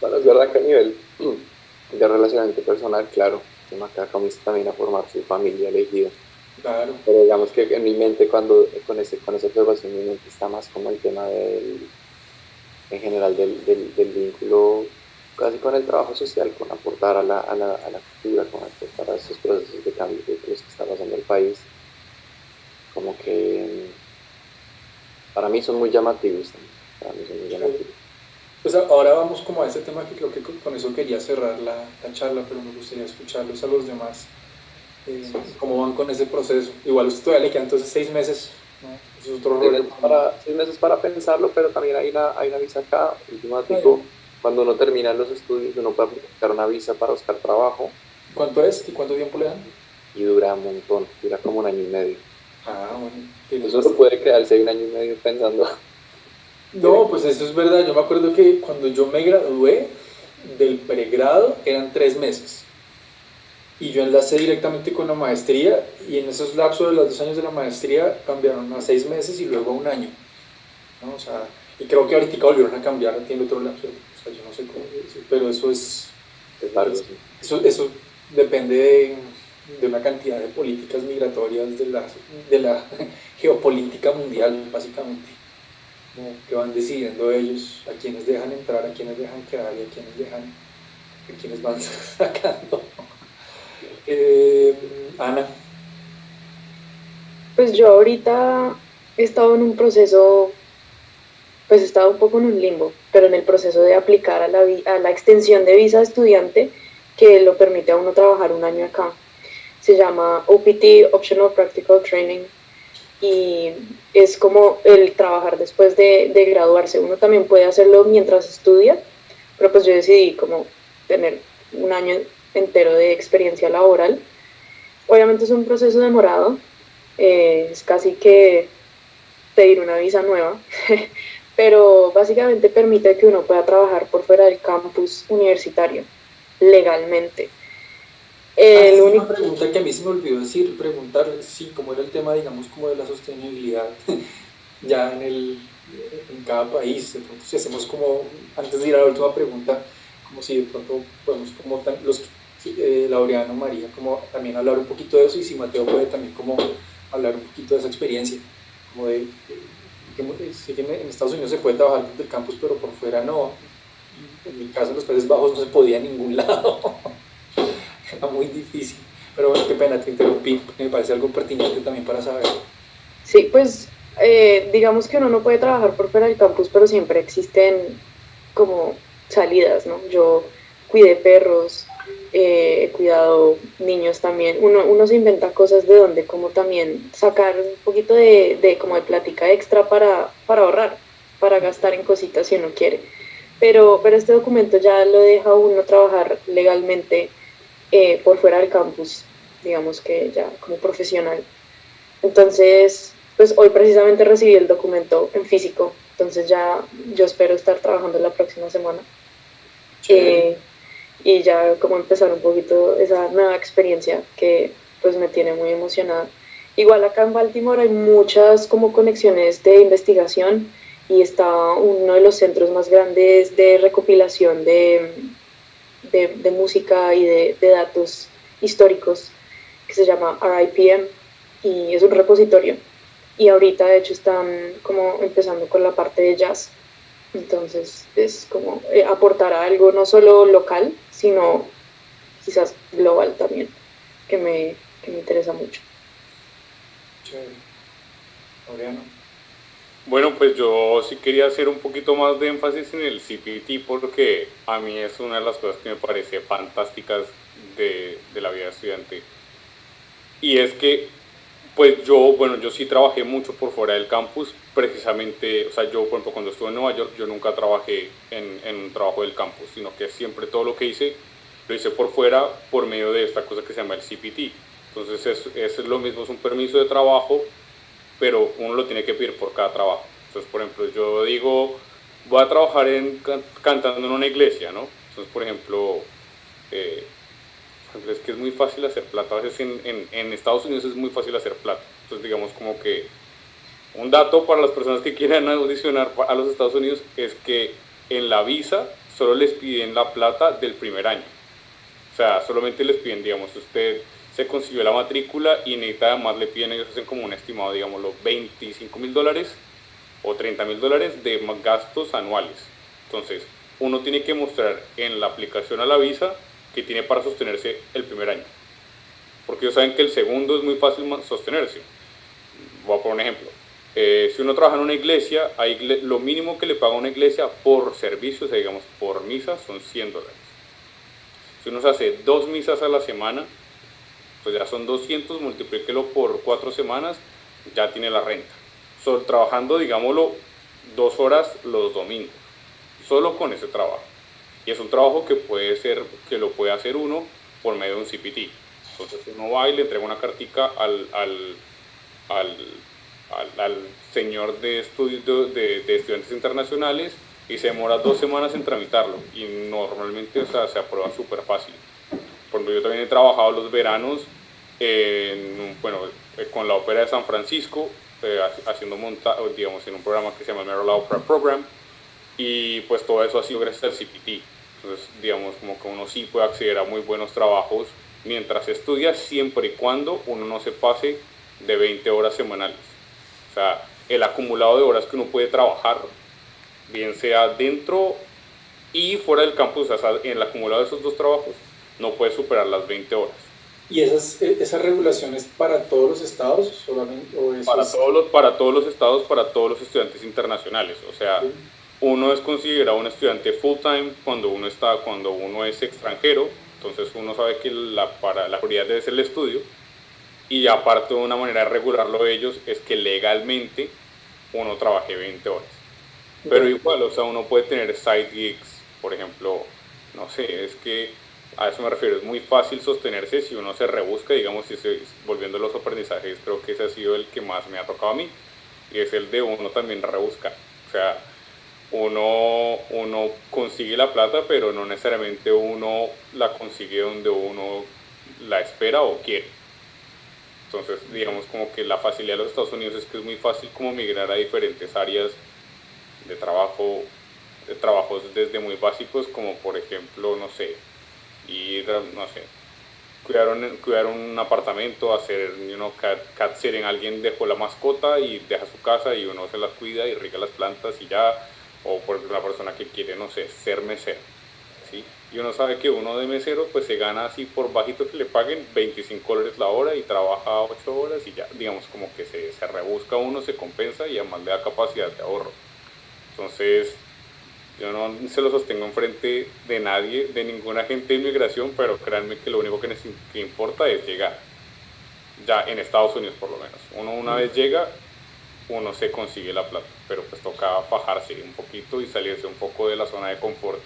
Bueno, es verdad que a nivel de relacionamiento personal, claro, uno acá comienza también a formar su familia elegida. Claro. Pero digamos que en mi mente, cuando con esa observación, mi mente está más como el tema en general del vínculo casi con el trabajo social, con aportar a la cultura, con aportar a esos procesos de cambio que los que está pasando el país. Como que para mí son muy llamativos también. Para mí son muy llamativos. Pues ahora vamos como a ese tema que creo que con eso quería cerrar la charla, pero me gustaría escucharlos a los demás. ¿Cómo van con ese proceso? Igual usted todavía le quedan entonces 6 meses, ¿no? Eso es otro rollo. 6 meses para pensarlo, pero también hay una visa acá, automático. Cuando uno termina los estudios, uno puede aplicar una visa para buscar trabajo. ¿Cuánto es? ¿Y cuánto tiempo le dan? Y dura un montón, dura como 1 año y medio. Ah, bueno. Eso no puede quedarse 1 año y medio pensando. No, pues eso es verdad. Yo me acuerdo que cuando yo me gradué del pregrado eran 3 meses. Y yo enlacé directamente con la maestría y en esos lapsos de los 2 años de la maestría cambiaron a 6 meses y luego a 1 año, ¿no? O sea, y creo que ahorita volvieron a cambiar, tiene otro lapso, o sea, yo no sé cómo decir, pero eso es largo. Eso depende de una cantidad de políticas migratorias de la geopolítica mundial, básicamente, ¿no? Que van decidiendo ellos a quienes dejan entrar, a quienes dejan quedar y a quienes van sacando. Ana. Pues yo ahorita he estado en un proceso, pues he estado un poco en un limbo, pero en el proceso de aplicar a la extensión de visa de estudiante que lo permite a uno trabajar 1 año acá. Se llama OPT, Optional Practical Training, y es como el trabajar después de graduarse. Uno también puede hacerlo mientras estudia, pero pues yo decidí como tener 1 año entero de experiencia laboral. Obviamente es un proceso demorado, es casi que pedir una visa nueva, pero básicamente permite que uno pueda trabajar por fuera del campus universitario legalmente. Una pregunta que a mí se me olvidó preguntar, sí, cómo era el tema, digamos, como de la sostenibilidad ya en cada país. De pronto, si hacemos como, antes de ir a la última pregunta, como si de pronto podemos, como Laureano, María, como también hablar un poquito de eso, y si Mateo puede también como hablar un poquito de esa experiencia, como de que en Estados Unidos se puede trabajar desde el campus, pero por fuera no. En mi caso, en los Países Bajos no se podía en ningún lado. Era muy difícil. Pero bueno, qué pena, te interrumpí. Me parece algo pertinente también para saber. Sí, pues digamos que uno no puede trabajar por fuera del campus, pero siempre existen como salidas, ¿no? Yo cuidé perros, he cuidado niños también. Uno se inventa cosas de donde como también sacar un poquito como de plática extra para ahorrar, para gastar en cositas si uno quiere. Pero este documento ya lo deja a uno trabajar legalmente por fuera del campus, digamos que ya como profesional. Entonces, pues hoy precisamente recibí el documento en físico, entonces ya yo espero estar trabajando la próxima semana. Y ya como empezar un poquito esa nueva experiencia que pues me tiene muy emocionada. Igual acá en Baltimore hay muchas como conexiones de investigación y está uno de los centros más grandes de recopilación de música y de datos históricos que se llama RIPM y es un repositorio y ahorita de hecho están como empezando con la parte de jazz, entonces es como aportar a algo no solo local sino quizás global también que me interesa mucho. Chévere. Laureano. Bueno, pues yo sí quería hacer un poquito más de énfasis en el CPT porque a mí es una de las cosas que me parece fantásticas de la vida de estudiante. Y es que, pues yo sí trabajé mucho por fuera del campus, precisamente, o sea, yo por ejemplo cuando estuve en Nueva York, yo nunca trabajé en un trabajo del campus, sino que siempre todo lo que hice, lo hice por fuera por medio de esta cosa que se llama el CPT. Entonces es lo mismo, es un permiso de trabajo, pero uno lo tiene que pedir por cada trabajo. Entonces, por ejemplo, yo digo, voy a trabajar cantando en una iglesia, ¿no? Entonces, por ejemplo, es que es muy fácil hacer plata. A veces en Estados Unidos es muy fácil hacer plata. Entonces digamos como que un dato para las personas que quieran audicionar a los Estados Unidos es que en la visa solo les piden la plata del primer año. O sea, solamente les piden, digamos, usted se consiguió la matrícula y necesita, además le piden, ellos hacen como un estimado, digamos, los $25,000 o $30,000 de gastos anuales. Entonces, uno tiene que mostrar en la aplicación a la visa que tiene para sostenerse el primer año. Porque ellos saben que el segundo es muy fácil sostenerse. Voy a poner un ejemplo. Si uno trabaja en una iglesia, lo mínimo que le paga una iglesia por servicio, o sea, digamos, por misa, son $100. Si uno se hace 2 misas a la semana, pues ya son 200, multiplíquelo por 4 semanas, ya tiene la renta. Trabajando, digámoslo, 2 horas los domingos, solo con ese trabajo. Y es un trabajo que lo puede hacer uno por medio de un CPT. Entonces uno va y le entrega una cartica al señor de estudios de estudiantes internacionales y se demora 2 semanas en tramitarlo y normalmente, o sea, se aprueba súper fácil. Cuando yo también he trabajado los veranos con la ópera de San Francisco, haciendo digamos, en un programa que se llama Merrill Opera Program, y pues todo eso ha sido gracias al CPT. Entonces digamos como que uno sí puede acceder a muy buenos trabajos mientras estudia, siempre y cuando uno no se pase de 20 horas semanales. O sea, el acumulado de horas que uno puede trabajar, bien sea dentro y fuera del campus, o sea, en el acumulado de esos 2 trabajos, no puede superar las 20 horas. ¿Y esas regulaciones para todos los estados solamente? Para todos los estados, para todos los estudiantes internacionales. O sea, sí. Uno es considerado un estudiante full time cuando uno es extranjero, entonces uno sabe que la prioridad debe ser el estudio. Y aparte, de una manera de regularlo ellos es que legalmente uno trabaje 20 horas. Pero igual, o sea, uno puede tener side gigs, por ejemplo, no sé, es que a eso me refiero, es muy fácil sostenerse si uno se rebusca, digamos, volviendo a los aprendizajes, creo que ese ha sido el que más me ha tocado a mí, y es el de uno también rebuscar. O sea, uno consigue la plata, pero no necesariamente uno la consigue donde uno la espera o quiere. Entonces, digamos como que la facilidad de los Estados Unidos es que es muy fácil como migrar a diferentes áreas de trabajos desde muy básicos, como por ejemplo, no sé, cuidar un apartamento, hacer cat sitting, alguien dejó la mascota y deja su casa y uno se la cuida y riega las plantas y ya, o por una persona que quiere, no sé, ser mesero, ¿sí? Y uno sabe que uno de mesero pues se gana así por bajito que le paguen $25 la hora y trabaja 8 horas y ya, digamos como que se rebusca uno, se compensa y además le da capacidad de ahorro. Entonces, yo no se lo sostengo enfrente de nadie, de ningún agente de inmigración, pero créanme que lo único que importa es llegar. Ya en Estados Unidos por lo menos. Uno una vez llega, uno se consigue la plata, pero pues toca fajarse un poquito y salirse un poco de la zona de confort.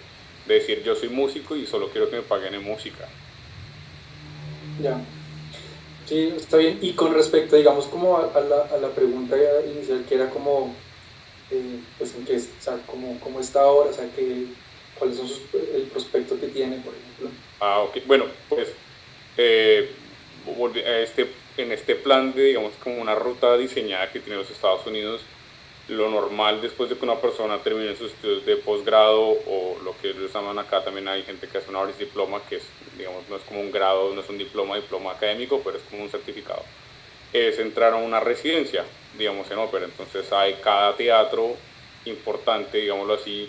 De decir, yo soy músico y solo quiero que me paguen en música. Ya. Sí, está bien. Y con respecto, digamos, como a la pregunta inicial, que era como... pues en qué, o sea, cómo está ahora, o sea, cuáles son el prospecto que tiene, por ejemplo. Ok, bueno, pues en este plan de, digamos, como una ruta diseñada que tiene los Estados Unidos, lo normal después de que una persona termine sus estudios de posgrado, o lo que ellos llaman acá, también hay gente que hace un honoris diploma, que es, digamos, no es como un grado, no es un diploma académico, pero es como un certificado. Es entrar a una residencia, digamos, en ópera. Entonces cada teatro importante, digámoslo así,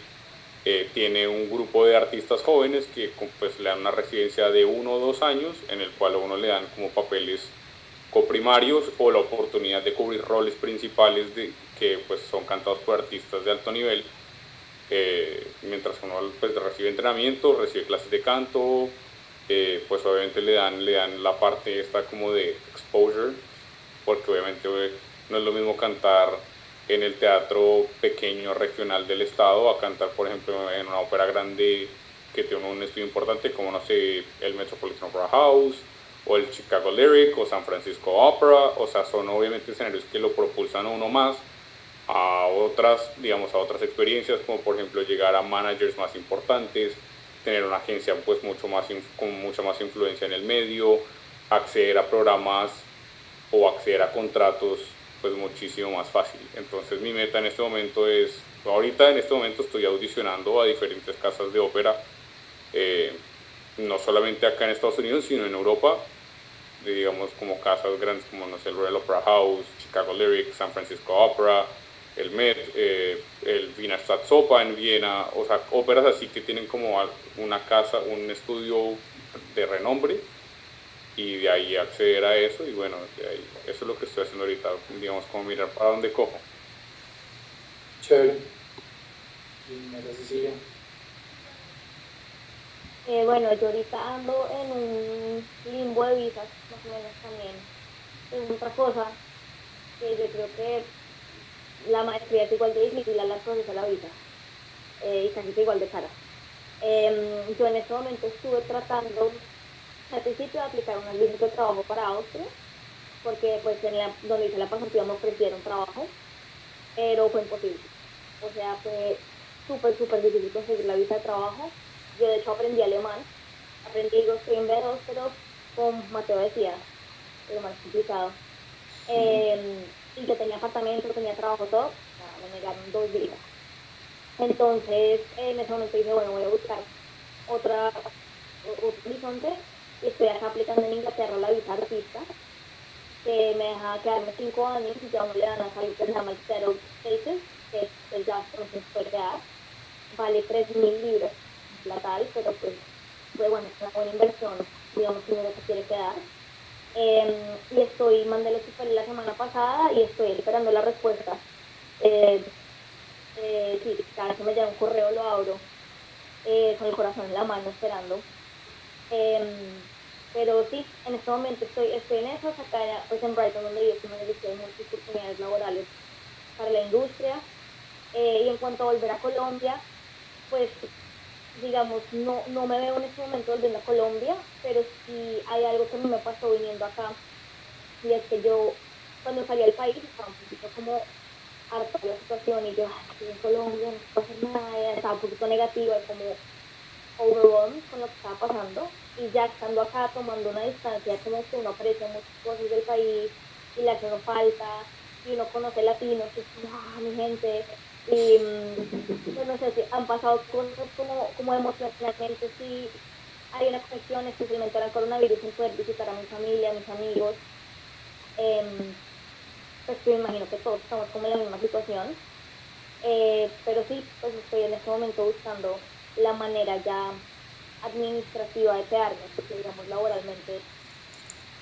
tiene un grupo de artistas jóvenes que pues le dan una residencia de 1 o 2 años, en el cual a uno le dan como papeles coprimarios o la oportunidad de cubrir roles principales que pues son cantados por artistas de alto nivel, mientras uno pues recibe entrenamiento, recibe clases de canto, pues obviamente le dan la parte esta como de exposure, porque obviamente no es lo mismo cantar en el teatro pequeño regional del estado a cantar, por ejemplo, en una ópera grande que tiene un estudio importante como, no sé, el Metropolitan Opera House o el Chicago Lyric o San Francisco Opera. O sea, son obviamente escenarios que lo propulsan a uno más a otras experiencias, como por ejemplo llegar a managers más importantes, tener una agencia pues con mucha más influencia en el medio, acceder a programas o acceder a contratos pues muchísimo más fácil. Entonces mi meta en este momento ahorita en este momento estoy audicionando a diferentes casas de ópera, no solamente acá en Estados Unidos, sino en Europa, digamos como casas grandes como, no sé, el Royal Opera House, Chicago Lyric, San Francisco Opera, el Met, el Wiener Staatsoper en Viena, o sea, óperas así que tienen como una casa, un estudio de renombre, y de ahí acceder a eso. Y bueno, de ahí, eso es lo que estoy haciendo ahorita, digamos, como mirar para dónde cojo. Chévere. Y María Cecilia. Bueno, yo ahorita ando en un limbo de visas, más o menos también. Es otra cosa que yo creo que la maestría es igual de difícil a la proceso de la visa, y casi que igual de cara. Yo en este momento estuve tratando al principio de aplicar unas visas de trabajo para Austria, porque pues donde hice la pasantía me ofrecieron trabajo, pero fue imposible. O sea, fue súper difícil conseguir la visa de trabajo. Yo de hecho aprendí alemán, estoy en B2, pero como Mateo decía, es lo más complicado. Y yo tenía apartamento, tenía trabajo, todo, me negaron 2 días. Entonces, en ese momento dije, bueno, voy a buscar otro horizonte, y estoy acá aplicando en Inglaterra la visa artista, que me deja quedarme 5 años y ya uno le dan a salir que se llama el Settled Status, que pues ya no se puede quedar, vale 3.000 libras tal, pero pues bueno, es una buena inversión, digamos, si uno se quiere quedar. Y mandé los papeles la semana pasada y estoy esperando la respuesta. Sí, cada vez que me llega un correo lo abro, con el corazón en la mano esperando. Pero sí, en este momento estoy en eso, acá pues en Brighton, donde yo me dediqué a muchas oportunidades laborales para la industria. Y en cuanto a volver a Colombia, pues digamos, no me veo en este momento volviendo a Colombia, pero sí hay algo que me pasó viniendo acá, y es que yo cuando salí al país estaba un poquito como harta de la situación, y yo, estoy en Colombia, no puedo hacer nada, estaba un poquito negativa, como overwhelmed con lo que estaba pasando, y ya estando acá tomando una distancia, como que uno aprecia muchas cosas del país y la que uno falta, y uno conoce latinos, que es como, mi gente, y pues no sé si han pasado cosas como emocionalmente, sí hay una conexión, especialmente ahora el coronavirus, en poder visitar a mi familia, a mis amigos. Pues me imagino que todos estamos como en la misma situación, pero sí, pues estoy en este momento buscando la manera ya administrativa de quedarme, porque digamos laboralmente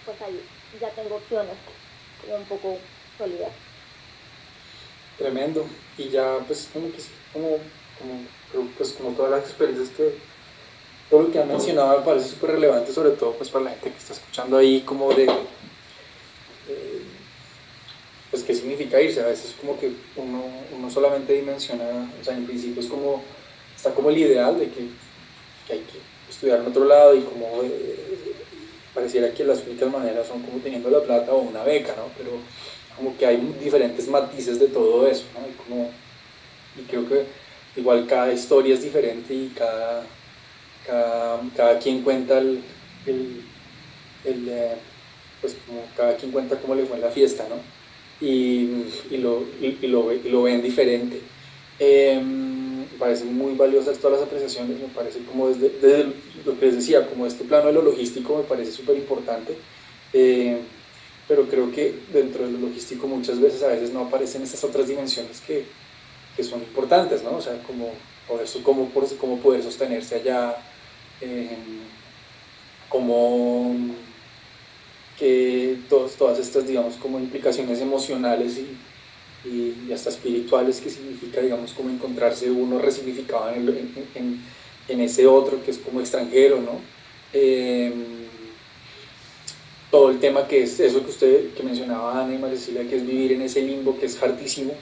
pues ahí ya tengo opciones un poco sólidas. Tremendo. Y ya pues como todas las experiencias todo lo que han mencionado me parece súper relevante, sobre todo pues para la gente que está escuchando ahí, como pues qué significa irse. A veces como que uno solamente dimensiona, o sea, en principio está como el ideal de que hay que estudiar en otro lado, y como pareciera que las únicas maneras son como teniendo la plata o una beca, ¿no? Pero como que hay diferentes matices de todo eso, ¿no? Y creo que igual cada historia es diferente, y cada quien cuenta pues como cada quien cuenta cómo le fue en la fiesta, ¿no? Y lo ven diferente. Me parecen muy valiosas todas las apreciaciones, me parece como desde lo que les decía, como este plano de lo logístico me parece súper importante, pero creo que dentro de lo logístico muchas veces a veces no aparecen esas otras dimensiones que son importantes, ¿no? O sea, como poder sostenerse allá, como que todas estas, digamos, como implicaciones emocionales y hasta espirituales que significa, digamos, como encontrarse uno resignificado en ese otro que es como extranjero, ¿no? Todo el tema que es eso que mencionaba Ana y María Cecilia, que es vivir en ese limbo que es hartísimo,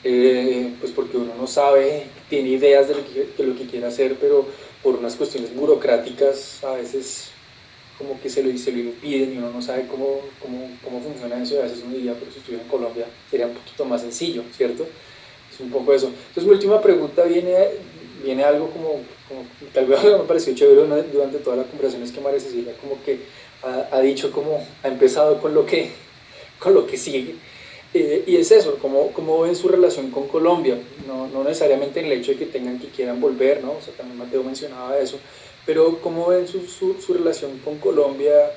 pues porque uno no sabe, tiene ideas de lo que quiere hacer, pero por unas cuestiones burocráticas a veces como que se lo impiden, y uno no sabe cómo funciona eso. Y a veces uno diría, pero si estuviera en Colombia sería un poquito más sencillo, ¿cierto? Es un poco eso. Entonces mi última pregunta viene viene algo como tal vez me pareció chévere durante toda la conversación, es que María Cecilia como que ha dicho, como ha empezado con lo que sigue. Y es eso, cómo ven su relación con Colombia, no necesariamente en el hecho de que quieran volver, ¿no? O sea, también Mateo mencionaba eso, pero cómo ven su relación con Colombia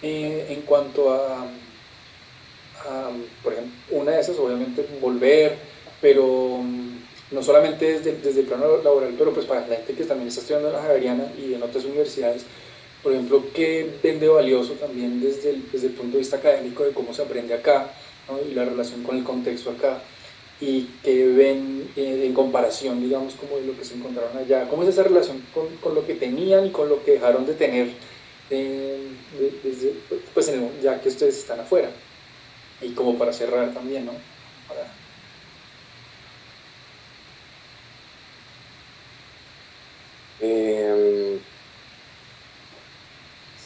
en cuanto por ejemplo, una de esas obviamente volver, pero no solamente desde el plano laboral, pero pues para la gente que también está estudiando en la Javeriana y en otras universidades, por ejemplo, ¿qué ven de valioso también desde el punto de vista académico de cómo se aprende acá, ¿no? Y la relación con el contexto acá, y qué ven en comparación, digamos, como de lo que se encontraron allá? ¿Cómo es esa relación con lo que tenían y con lo que dejaron de tener pues ya que ustedes están afuera? Y como para cerrar también, ¿no?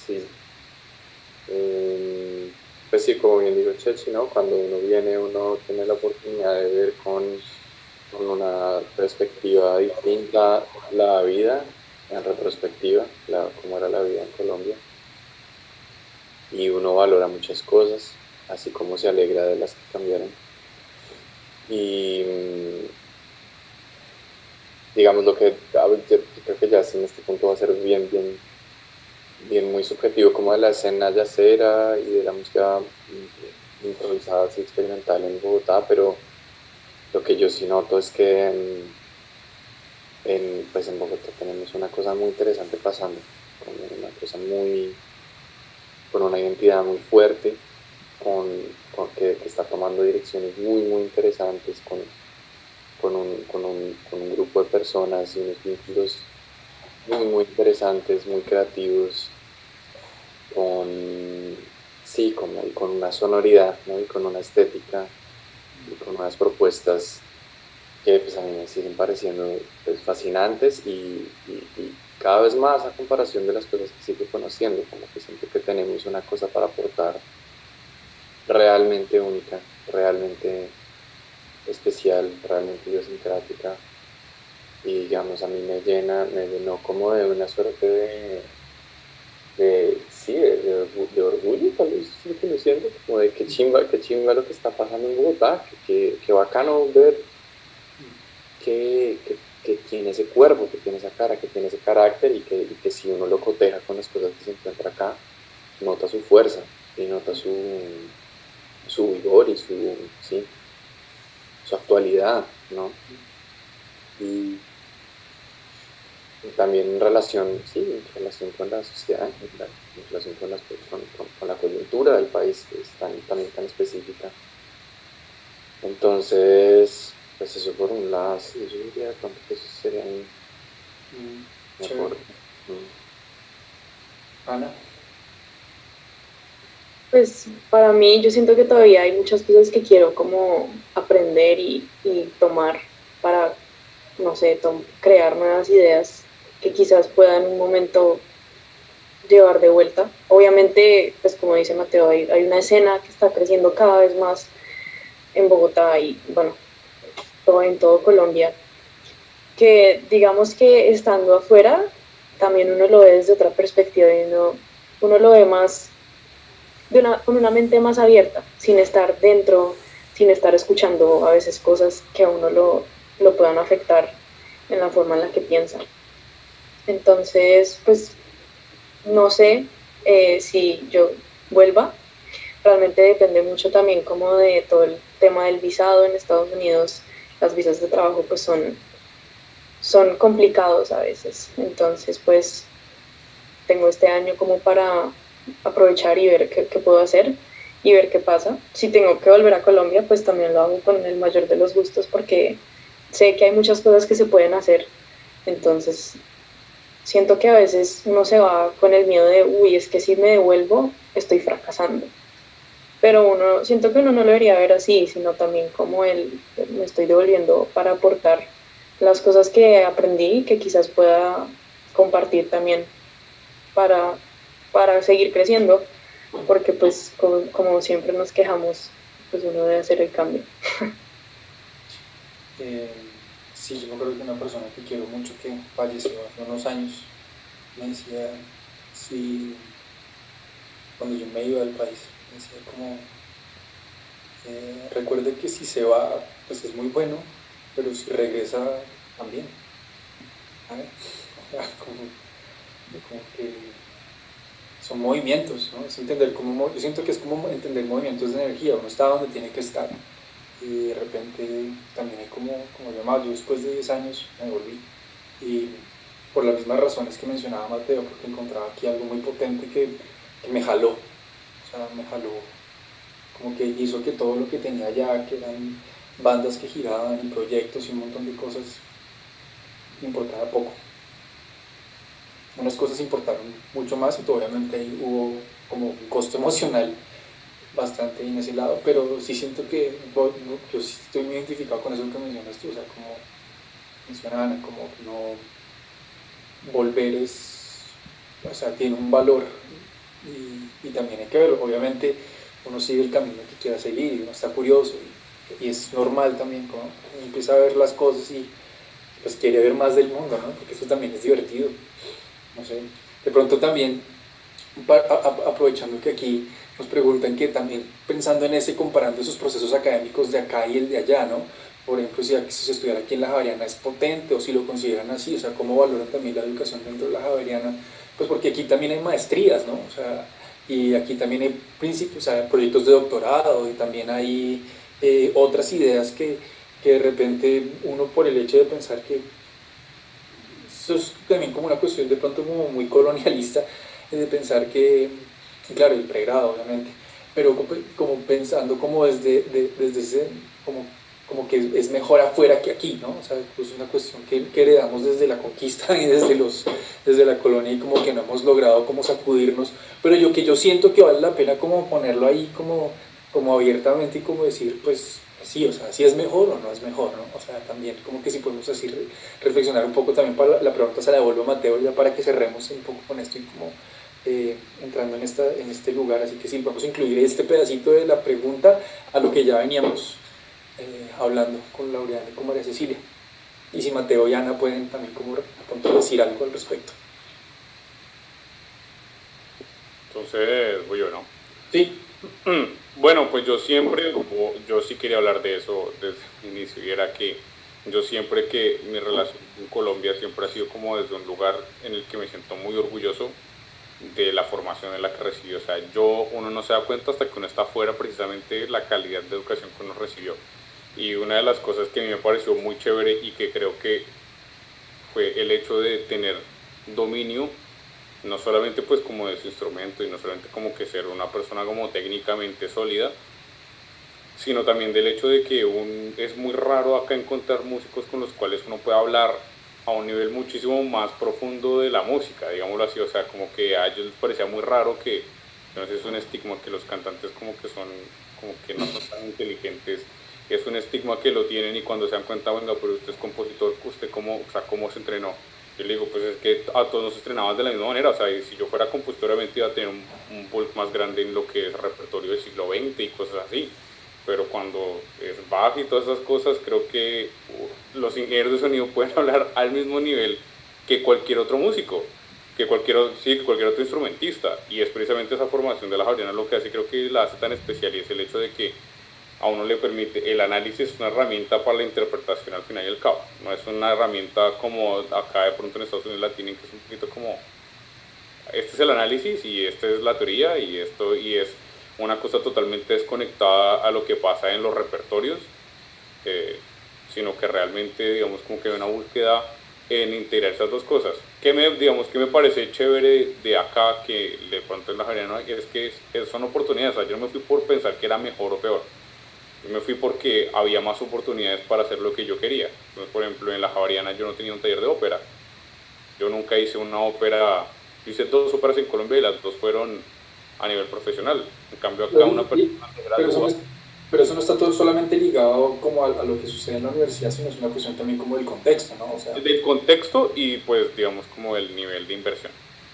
Sí. Pues sí, como bien dijo Chechi, ¿no? Cuando uno viene, uno tiene la oportunidad de ver con una perspectiva distinta la vida, en retrospectiva, cómo era la vida en Colombia. Y uno valora muchas cosas, así como se alegra de las que cambiaron. Y digamos yo creo que ya en este punto va a ser bien muy subjetivo, como de la escena yacera y de la música improvisada así experimental en Bogotá, pero lo que yo sí noto es que pues en Bogotá tenemos una cosa muy interesante pasando, con una identidad muy fuerte, que está tomando direcciones muy interesantes, con un grupo de personas y unos vínculos muy interesantes, muy creativos, con una sonoridad, ¿no? Y con una estética y con unas propuestas que pues a mí me siguen pareciendo pues fascinantes y cada vez más a comparación de las cosas que sigo conociendo, como que siento que tenemos una cosa para aportar realmente única, realmente especial, realmente idiosincrática, y digamos a mí me llenó como de una suerte de orgullo, tal vez es lo que me siento, como de qué chimba lo que está pasando en Bogotá, que bacano ver que tiene ese cuerpo, que tiene esa cara, que tiene ese carácter, y que si uno lo coteja con las cosas que se encuentra acá, nota su fuerza y nota su vigor y su actualidad, ¿no? Y también en relación con la sociedad, en relación con la coyuntura del país, que es también tan específica. Entonces, pues eso por un lado, sí, yo diría que eso sería mejor. Ana. Pues para mí yo siento que todavía hay muchas cosas que quiero como aprender y tomar para, no sé, crear nuevas ideas que quizás pueda en un momento llevar de vuelta. Obviamente, pues como dice Mateo, hay una escena que está creciendo cada vez más en Bogotá y bueno, en todo Colombia, que digamos que estando afuera también uno lo ve desde otra perspectiva y uno lo ve más con una mente más abierta, sin estar dentro, sin estar escuchando a veces cosas que a uno lo puedan afectar en la forma en la que piensa. Entonces, pues no sé si yo vuelva. Realmente depende mucho también como de todo el tema del visado en Estados Unidos. Las visas de trabajo pues son complicados a veces. Entonces, pues tengo este año como para aprovechar y ver qué puedo hacer y ver qué pasa. Si tengo que volver a Colombia, pues también lo hago con el mayor de los gustos, porque sé que hay muchas cosas que se pueden hacer. Entonces, siento que a veces uno se va con el miedo de, uy, es que si me devuelvo, estoy fracasando. Pero siento que uno no lo debería ver así, sino también como me estoy devolviendo para aportar las cosas que aprendí y que quizás pueda compartir también para seguir creciendo, porque pues como siempre nos quejamos, pues uno debe hacer el cambio. Sí, yo me acuerdo que una persona que quiero mucho que falleció hace unos años me decía, sí, cuando yo me iba del país, me decía como, recuerde que si se va, pues es muy bueno, pero si regresa, también. ¿Vale? Como que son movimientos, ¿no? Es entender cómo, yo siento que es como entender movimientos de energía, uno está donde tiene que estar y de repente también hay como llamado, yo después de 10 años me volví y por las mismas razones que mencionaba Mateo, porque encontraba aquí algo muy potente que me jaló, o sea, me jaló, como que hizo que todo lo que tenía allá, que eran bandas que giraban y proyectos y un montón de cosas, importaba poco. Unas cosas importaron mucho más y obviamente ahí hubo como un costo emocional bastante en ese lado, pero sí siento que yo sí estoy muy identificado con eso que mencionas tú, o sea, como menciona Ana, como no volver es, o sea, tiene un valor y también hay que verlo, obviamente uno sigue el camino que quiera seguir y uno está curioso y es normal también, como uno empieza a ver las cosas y pues quiere ver más del mundo, ¿no? Porque eso también es divertido, no sé, de pronto también aprovechando que aquí nos preguntan que también pensando en ese, comparando esos procesos académicos de acá y el de allá, ¿no? Por ejemplo, si se estudiara aquí en la Javeriana es potente o si lo consideran así, o sea, cómo valoran también la educación dentro de la Javeriana, pues porque aquí también hay maestrías, ¿no? O sea, y aquí también hay principios, o sea, proyectos de doctorado y también hay otras ideas que de repente uno por el hecho de pensar que eso es también como una cuestión de pronto como muy colonialista, de pensar que, claro, el pregrado obviamente, pero como pensando como desde ese, como que es mejor afuera que aquí, ¿no? O sea, pues es una cuestión que heredamos desde la conquista y desde la colonia y como que no hemos logrado como sacudirnos, pero yo siento que vale la pena como ponerlo ahí como abiertamente y como decir, pues sí, o sea, si es mejor o no es mejor, ¿no? O sea, también como que si podemos así reflexionar un poco también para la pregunta se la devuelvo a Mateo ya para que cerremos un poco con esto y como entrando en este lugar, así que sí, vamos a incluir este pedacito de la pregunta a lo que ya veníamos hablando con Laureana y con María Cecilia. Y si Mateo y Ana pueden también como decir algo al respecto. Entonces, voy yo, ¿no? Sí. Bueno, pues yo sí quería hablar de eso desde el inicio, y era que yo siempre que mi relación con Colombia siempre ha sido como desde un lugar en el que me siento muy orgulloso de la formación en la que recibí. O sea, uno no se da cuenta hasta que uno está afuera precisamente la calidad de educación que uno recibió. Y una de las cosas que a mí me pareció muy chévere y que creo que fue el hecho de tener dominio, no solamente pues como de su instrumento y no solamente como que ser una persona como técnicamente sólida, sino también del hecho de que es muy raro acá encontrar músicos con los cuales uno puede hablar a un nivel muchísimo más profundo de la música, digámoslo así. O sea, como que a ellos les parecía muy raro que, no sé, es un estigma que los cantantes como que no son tan inteligentes, es un estigma que lo tienen y cuando se dan cuenta, venga, pero usted es compositor, usted cómo se entrenó. Yo le digo, pues es que a todos nos entrenaban de la misma manera, o sea, y si yo fuera compositor obviamente iba a tener un bulk más grande en lo que es repertorio del siglo XX y cosas así, pero cuando es Bach y todas esas cosas, creo que los ingenieros de sonido pueden hablar al mismo nivel que cualquier otro músico, que cualquier otro instrumentista, y es precisamente esa formación de la Javeriana lo que hace, creo que la hace tan especial, y es el hecho de que a uno le permite, el análisis es una herramienta para la interpretación al final y al cabo, no es una herramienta como acá de pronto en Estados Unidos la tienen, que es un poquito como, este es el análisis y esta es la teoría y es una cosa totalmente desconectada a lo que pasa en los repertorios, sino que realmente, digamos, como que hay una búsqueda en integrar esas dos cosas. Que me parece chévere de acá, que de pronto en la Javeriana, es que son oportunidades. O sea, yo no me fui por pensar que era mejor o peor. Yo me fui porque había más oportunidades para hacer lo que yo quería. Entonces, por ejemplo, en la Javeriana yo no tenía un taller de ópera. Yo nunca hice una ópera. Yo hice 2 óperas en Colombia y las 2 fueron a nivel profesional. En cambio acá una persona se gradúa. Pero eso no está todo solamente ligado como a lo que sucede en la universidad, sino es una cuestión también como del contexto, ¿no? O sea, del contexto y pues digamos como el nivel de inversión.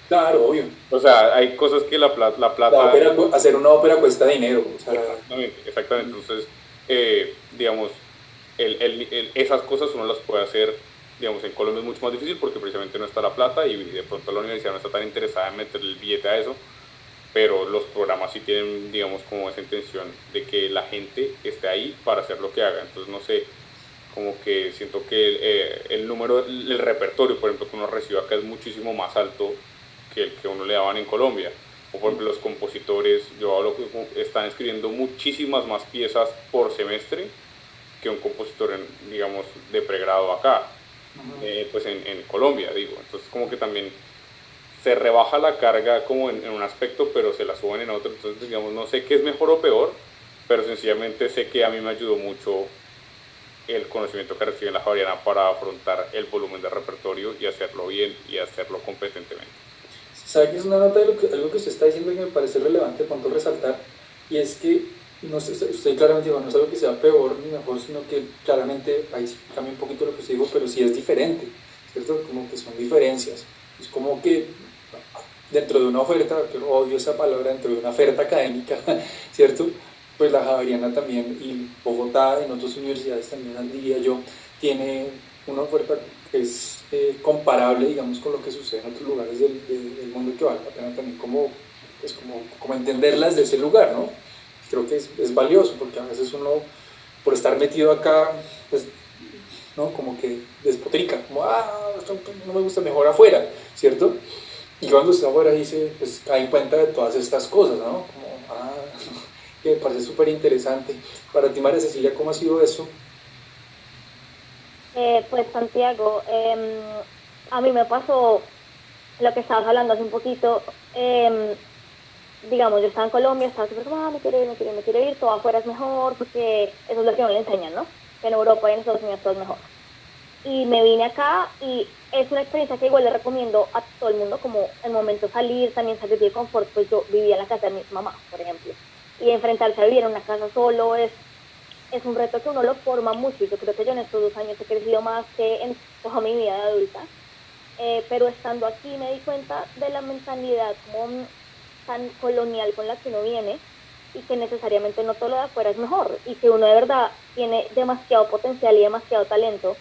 Claro, obvio. O sea, hay cosas que la plata... hacer una ópera cuesta dinero. O sea, exactamente. Entonces, digamos, esas cosas uno las puede hacer, digamos, en Colombia es mucho más difícil porque precisamente no está la plata y de pronto la universidad no está tan interesada en meterle el billete a eso, pero los programas sí tienen, digamos, como esa intención de que la gente esté ahí para hacer lo que haga. Entonces, no sé, como que siento que el número, el repertorio, por ejemplo, que uno recibe acá es muchísimo más alto que el que uno le daban en Colombia. O por ejemplo, los compositores, yo hablo que están escribiendo muchísimas más piezas por semestre que un compositor, digamos, de pregrado acá, pues en Colombia, digo. Entonces, como que también se rebaja la carga como en un aspecto, pero se la suben en otro. Entonces, digamos, no sé qué es mejor o peor, pero sencillamente sé que a mí me ayudó mucho el conocimiento que recibe en la Javeriana para afrontar el volumen de repertorio y hacerlo bien y hacerlo competentemente. ¿Sabe que es una nota de algo que usted está diciendo que me parece relevante cuanto resaltar? Y es que no sé, usted claramente dijo, no es algo que sea peor ni mejor, sino que claramente, ahí sí cambia un poquito lo que usted dijo, pero sí es diferente, ¿cierto? Como que son diferencias. Es como que dentro de una oferta, yo odio esa palabra, dentro de una oferta académica, ¿cierto? Pues la Javeriana también, y Bogotá, en otras universidades también, diría yo, tiene una oferta que es comparable, digamos, con lo que sucede en otros lugares del mundo, que vale la pena también pues como entenderlas de ese lugar, ¿no? Creo que es valioso, porque a veces uno, por estar metido acá, pues, ¿no? Como que despotrica, como, esto no me gusta, mejor afuera, ¿cierto? Y cuando está afuera dice, pues cae en cuenta de todas estas cosas, ¿no? Como, que me parece súper interesante. Para ti, María Cecilia, ¿cómo ha sido eso? Pues Santiago, a mí me pasó lo que estabas hablando hace un poquito. Digamos, yo estaba en Colombia, estaba súper como, me quiero ir, todo afuera es mejor, porque eso es lo que uno le enseñan, ¿no? Que en Europa y en Estados Unidos todo es mejor. Y me vine acá y es una experiencia que igual le recomiendo a todo el mundo, como el momento de salir, también salir de confort. Pues yo vivía en la casa de mi mamá, por ejemplo, y enfrentarse a vivir en una casa solo es un reto que uno lo forma mucho, y yo creo que yo en estos 2 años he crecido más que en toda mi vida de adulta. Pero estando aquí me di cuenta de la mentalidad como tan colonial con la que uno viene, y que necesariamente no todo lo de afuera es mejor, y que uno de verdad tiene demasiado potencial y demasiado talento,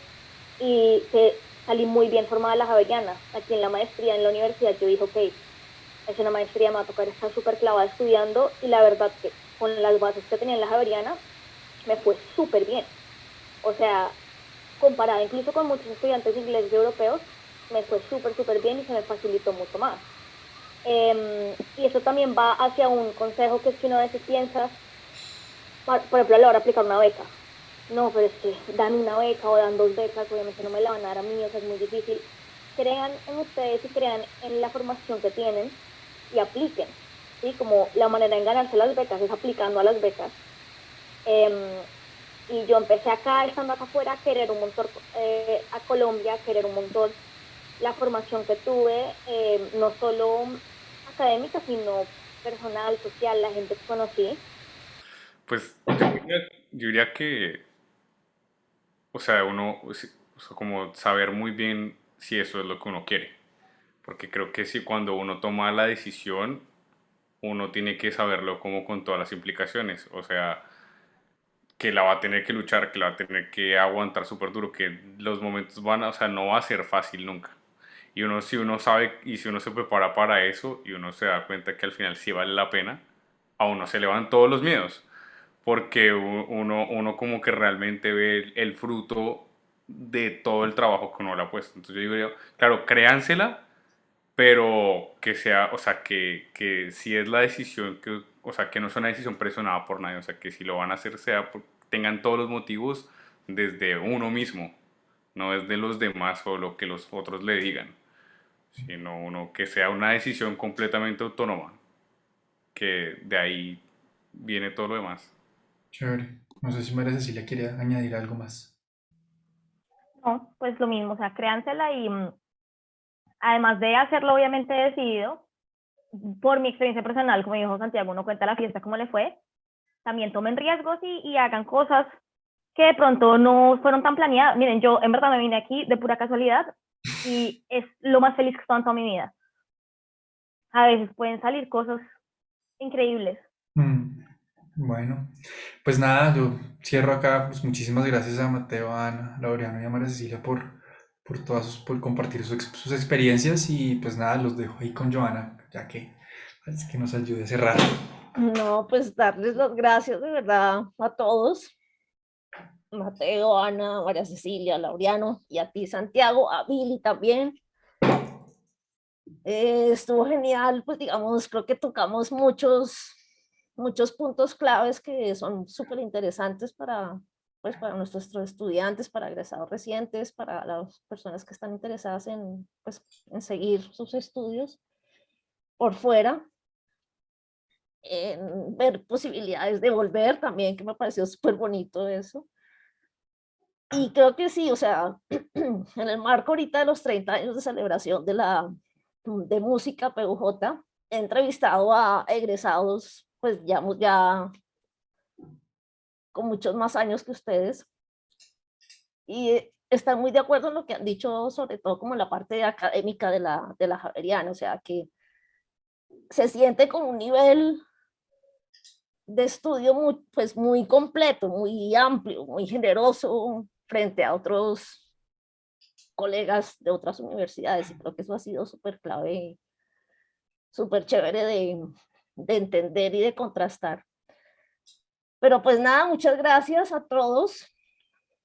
y que salí muy bien formada en la Javeriana. Aquí en la maestría, en la universidad, yo dije, ok, es una maestría, me va a tocar estar súper clavada estudiando, y la verdad que con las bases que tenía en la Javeriana me fue súper bien. O sea, comparada incluso con muchos estudiantes ingleses y europeos, me fue súper bien y se me facilitó mucho más. Y eso también va hacia un consejo, que es que uno a veces piensa, por ejemplo, a la hora de aplicar una beca. No, pero es que dan una beca o dan 2 becas, obviamente no me la van a dar a mí, o sea, es muy difícil. Crean en ustedes y crean en la formación que tienen y apliquen, ¿sí? Como la manera en ganarse las becas es aplicando a las becas. Y yo empecé acá, estando acá afuera, a querer un montón a Colombia, a querer un montón la formación que tuve, no solo académica, sino personal, social, la gente que conocí. Pues yo diría que, o sea, o sea, como saber muy bien si eso es lo que uno quiere. Porque creo que si cuando uno toma la decisión, uno tiene que saberlo como con todas las implicaciones. O sea, que la va a tener que luchar, que la va a tener que aguantar súper duro, que los momentos o sea, no va a ser fácil nunca. Y uno, si uno sabe y si uno se prepara para eso y uno se da cuenta que al final sí vale la pena, a uno se le van todos los miedos. Porque uno como que realmente ve el fruto de todo el trabajo que uno le ha puesto. Entonces yo digo, claro, créansela, pero que sea, o sea, que si es la decisión, o sea, que no es una decisión presionada por nadie, o sea, que si lo van a hacer tengan todos los motivos desde uno mismo, no desde los demás o lo que los otros le digan, sino uno que sea una decisión completamente autónoma, que de ahí viene todo lo demás. Chévere. No sé si María Cecilia quiere añadir algo más. No, pues lo mismo, o sea, créansela, y además de hacerlo obviamente decidido, por mi experiencia personal, como dijo Santiago, uno cuenta la fiesta cómo le fue, también tomen riesgos y hagan cosas que de pronto no fueron tan planeadas. Miren, yo en verdad me vine aquí de pura casualidad y es lo más feliz que he estado en toda mi vida. A veces pueden salir cosas increíbles. Bueno, pues nada, yo cierro acá. Pues muchísimas gracias a Mateo, a Ana, a Laureano y a María Cecilia por compartir sus experiencias. Y pues nada, los dejo ahí con Joana, ya que es que nos ayude a cerrar. No, pues darles las gracias de verdad a todos. Mateo, Ana, María Cecilia, Laureano y a ti, Santiago, a Billy también. Estuvo genial, pues digamos, creo que tocamos muchos puntos claves que son súper interesantes pues, para nuestros estudiantes, para egresados recientes, para las personas que están interesadas en, pues, en seguir sus estudios por fuera, en ver posibilidades de volver también, que me pareció súper bonito eso. Y creo que sí, o sea, en el marco ahorita de los 30 años de celebración de música PUJ, he entrevistado a egresados, pues ya con muchos más años que ustedes, y están muy de acuerdo en lo que han dicho, sobre todo como en la parte académica de la Javeriana, o sea, que se siente con un nivel de estudio pues muy completo, muy amplio, muy generoso frente a otros colegas de otras universidades, y creo que eso ha sido súper clave, súper chévere de entender y de contrastar. Pero pues nada, muchas gracias a todos.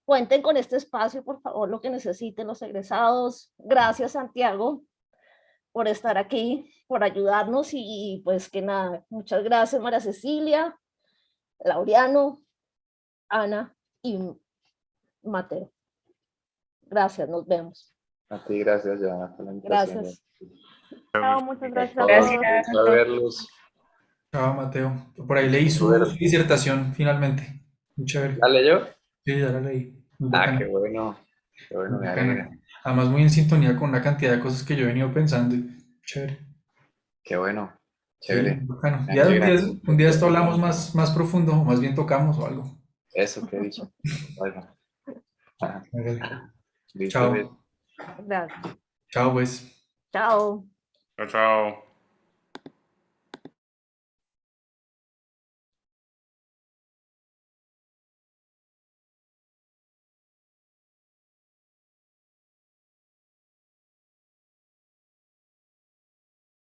Cuenten con este espacio, por favor, lo que necesiten los egresados. Gracias, Santiago, por estar aquí, por ayudarnos, y pues que nada, muchas gracias, María Cecilia, Laureano, Ana y Mateo. Gracias, nos vemos. A ti, gracias, Joana, por la invitación. Gracias. Chao, muchas gracias a Gracias. todos. A verlos. Chao, Mateo. Por ahí leí su disertación finalmente. Muy chévere. ¿La leyó? Sí, ya la leí. Muy Ah, bacana. qué bueno. Qué bueno, Muy me bacana. alegra. Además, muy en sintonía con una cantidad de cosas que yo he venido pensando. Chévere. Qué bueno. Sí, Chévere. bacano. Me Ya alegra. un día esto hablamos más profundo, o más bien tocamos o algo. Eso que he dicho. Bueno. Listo, Chao. pues. Gracias. Chao, pues. Chao. Chao, chao.